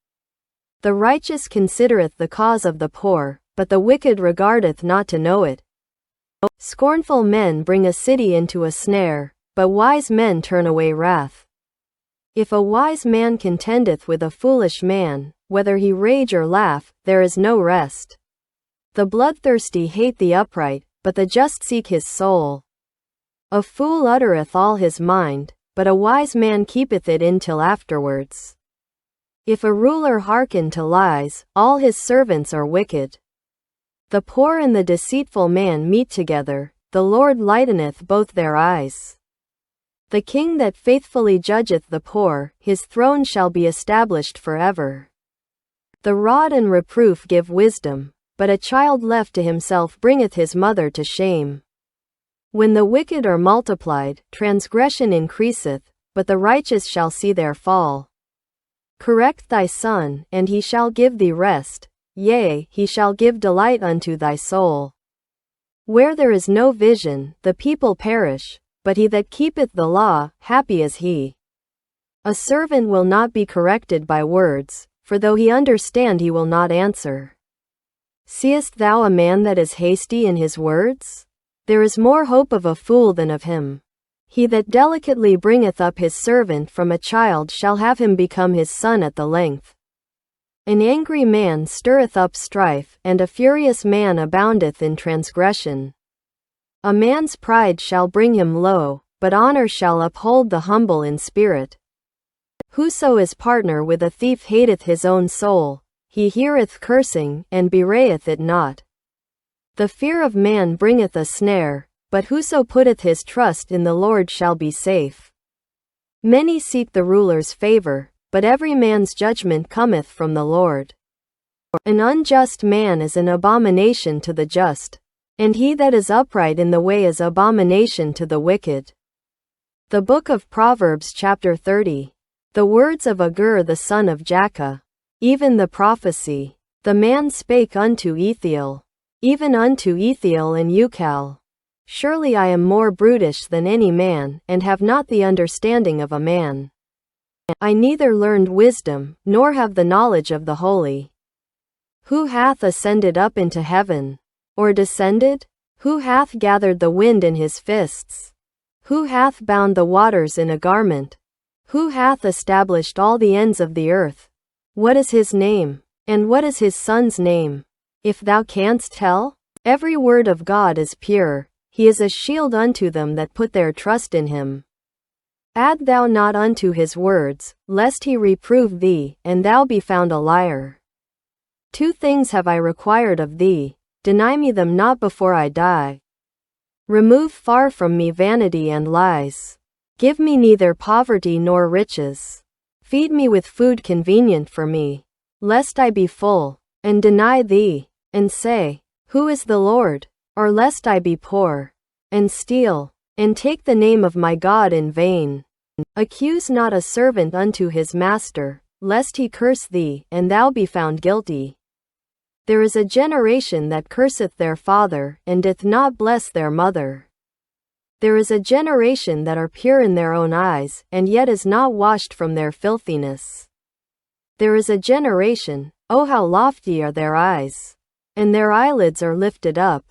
The righteous considereth the cause of the poor, but the wicked regardeth not to know it. Scornful men bring a city into a snare, but wise men turn away wrath. If a wise man contendeth with a foolish man, whether he rage or laugh, there is no rest. The bloodthirsty hate the upright, but the just seek his soul. A fool uttereth all his mind, but a wise man keepeth it in till afterwards. If a ruler hearken to lies, all his servants are wicked. The poor and the deceitful man meet together, the Lord lighteneth both their eyes. The king that faithfully judgeth the poor, his throne shall be established forever. The rod and reproof give wisdom, but a child left to himself bringeth his mother to shame. When the wicked are multiplied, transgression increaseth, but the righteous shall see their fall. Correct thy son, and he shall give thee rest, yea, he shall give delight unto thy soul. Where there is no vision, the people perish, but he that keepeth the law, happy is he. A servant will not be corrected by words, for though he understand he will not answer. Seest thou a man that is hasty in his words? There is more hope of a fool than of him. He that delicately bringeth up his servant from a child shall have him become his son at the length. An angry man stirreth up strife, and a furious man aboundeth in transgression. A man's pride shall bring him low, but honor shall uphold the humble in spirit. Whoso is partner with a thief hateth his own soul, he heareth cursing, and bewrayeth it not. The fear of man bringeth a snare, but whoso putteth his trust in the Lord shall be safe. Many seek the ruler's favor, but every man's judgment cometh from the Lord. An unjust man is an abomination to the just, and he that is upright in the way is abomination to the wicked. The Book of Proverbs chapter 30. The words of Agur the son of Jakeh, even the prophecy. The man spake unto Ethiel, even unto Ethiel and Ucal. Surely I am more brutish than any man, and have not the understanding of a man. I neither learned wisdom, nor have the knowledge of the holy. Who hath ascended up into heaven? Or descended? Who hath gathered the wind in his fists? Who hath bound the waters in a garment? Who hath established all the ends of the earth? What is his name? And what is his son's name? If thou canst tell? Every word of God is pure. He is a shield unto them that put their trust in him. Add thou not unto his words, lest he reprove thee, and thou be found a liar. 2 things have I required of thee, deny me them not before I die. Remove far from me vanity and lies. Give me neither poverty nor riches. Feed me with food convenient for me, lest I be full, and deny thee, and say, Who is the Lord? Or lest I be poor, and steal, and take the name of my God in vain. Accuse not a servant unto his master, lest he curse thee, and thou be found guilty. There is a generation that curseth their father, and doth not bless their mother. There is a generation that are pure in their own eyes, and yet is not washed from their filthiness. There is a generation, oh how lofty are their eyes, and their eyelids are lifted up.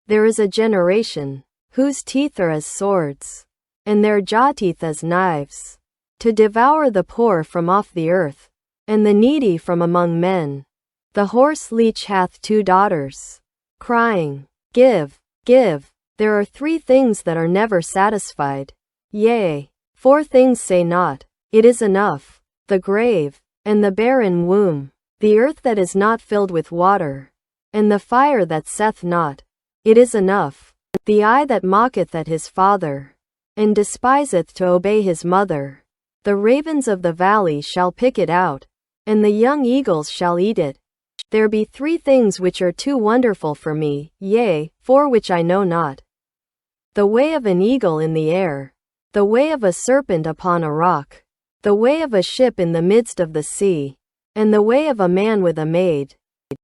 There is a generation, whose teeth are as swords, and their jaw teeth as knives, to devour the poor from off the earth, and the needy from among men. The horse leech hath 2 daughters, crying, Give, give. There are 3 things that are never satisfied. Yea, 4 things say not, It is enough. The grave, and the barren womb, the earth that is not filled with water, and the fire that saith not, It is enough. The eye that mocketh at his father, and despiseth to obey his mother. The ravens of the valley shall pick it out, and the young eagles shall eat it. There be 3 things which are too wonderful for me, yea, 4 which I know not. The way of an eagle in the air, the way of a serpent upon a rock, the way of a ship in the midst of the sea, and the way of a man with a maid.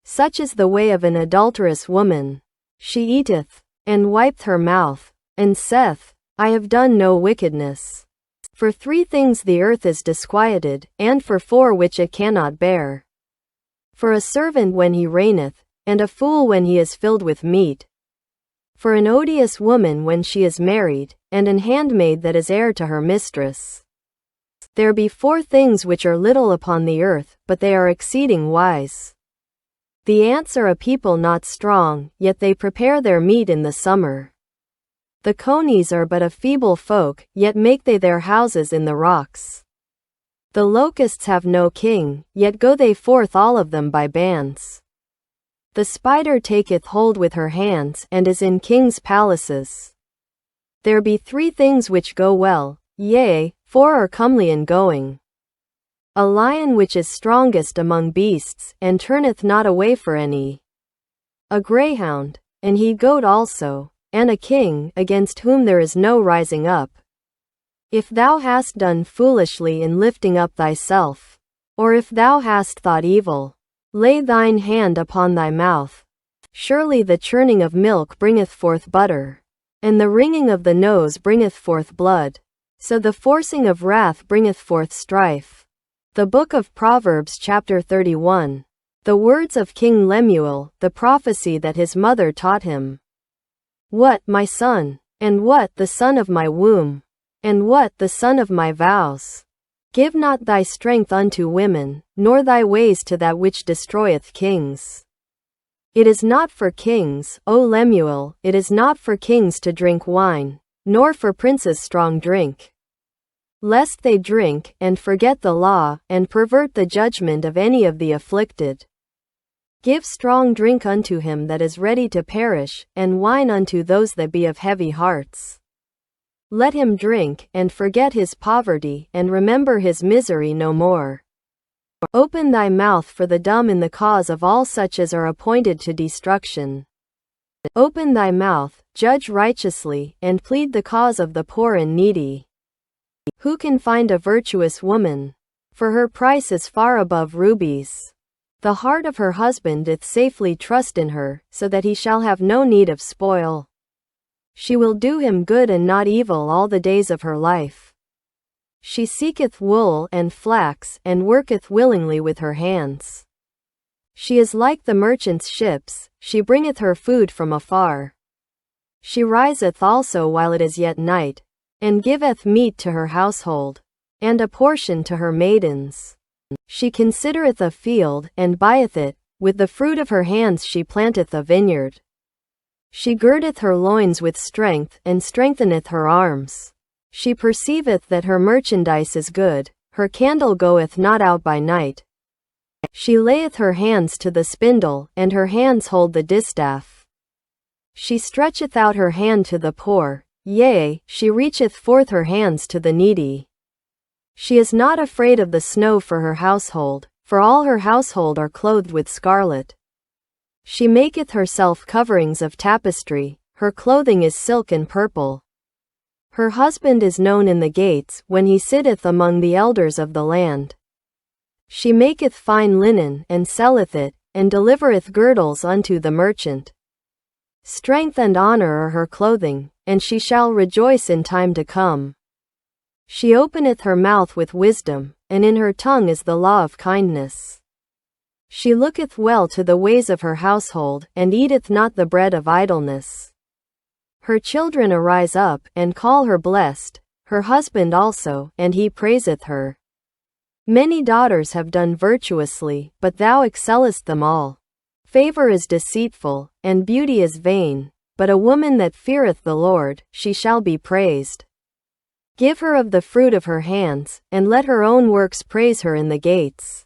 Such is the way of an adulterous woman. She eateth, and wipeth her mouth, and saith, I have done no wickedness. For 3 things the earth is disquieted, and for 4 which it cannot bear. For a servant when he reigneth, and a fool when he is filled with meat. For an odious woman when she is married, and an handmaid that is heir to her mistress. There be 4 things which are little upon the earth, but they are exceeding wise. The ants are a people not strong, yet they prepare their meat in the summer. The conies are but a feeble folk, yet make they their houses in the rocks. The locusts have no king, yet go they forth all of them by bands. The spider taketh hold with her hands, and is in kings' palaces. There be 3 things which go well, yea, 4 are comely in going. A lion which is strongest among beasts, and turneth not away for any. A greyhound, an he-goat also, and a king, against whom there is no rising up. If thou hast done foolishly in lifting up thyself, or if thou hast thought evil, lay thine hand upon thy mouth. Surely the churning of milk bringeth forth butter, and the wringing of the nose bringeth forth blood. So the forcing of wrath bringeth forth strife. The Book of Proverbs chapter 31. The words of King Lemuel, the prophecy that his mother taught him. What, my son? And what, the son of my womb? And what, the son of my vows? Give not thy strength unto women, nor thy ways to that which destroyeth kings. It is not for kings, O Lemuel, it is not for kings to drink wine, nor for princes strong drink. Lest they drink, and forget the law, and pervert the judgment of any of the afflicted. Give strong drink unto him that is ready to perish, and wine unto those that be of heavy hearts. Let him drink, and forget his poverty, and remember his misery no more. Open thy mouth for the dumb in the cause of all such as are appointed to destruction. Open thy mouth, judge righteously, and plead the cause of the poor and needy. Who can find a virtuous woman? For her price is far above rubies. The heart of her husband doth safely trust in her, so that he shall have no need of spoil. She will do him good and not evil all the days of her life. She seeketh wool and flax, and worketh willingly with her hands. She is like the merchant's ships, she bringeth her food from afar. She riseth also while it is yet night, and giveth meat to her household, and a portion to her maidens. She considereth a field, and buyeth it, with the fruit of her hands she planteth a vineyard. She girdeth her loins with strength, and strengtheneth her arms. She perceiveth that her merchandise is good, her candle goeth not out by night. She layeth her hands to the spindle, and her hands hold the distaff. She stretcheth out her hand to the poor, yea, she reacheth forth her hands to the needy. She is not afraid of the snow for her household, for all her household are clothed with scarlet. She maketh herself coverings of tapestry, her clothing is silk and purple. Her husband is known in the gates, when he sitteth among the elders of the land. She maketh fine linen, and selleth it, and delivereth girdles unto the merchant. Strength and honor are her clothing, and she shall rejoice in time to come. She openeth her mouth with wisdom, and in her tongue is the law of kindness. She looketh well to the ways of her household, and eateth not the bread of idleness. Her children arise up, and call her blessed, her husband also, and he praiseth her. Many daughters have done virtuously, but thou excellest them all. Favor is deceitful, and beauty is vain, but a woman that feareth the Lord, she shall be praised. Give her of the fruit of her hands, and let her own works praise her in the gates.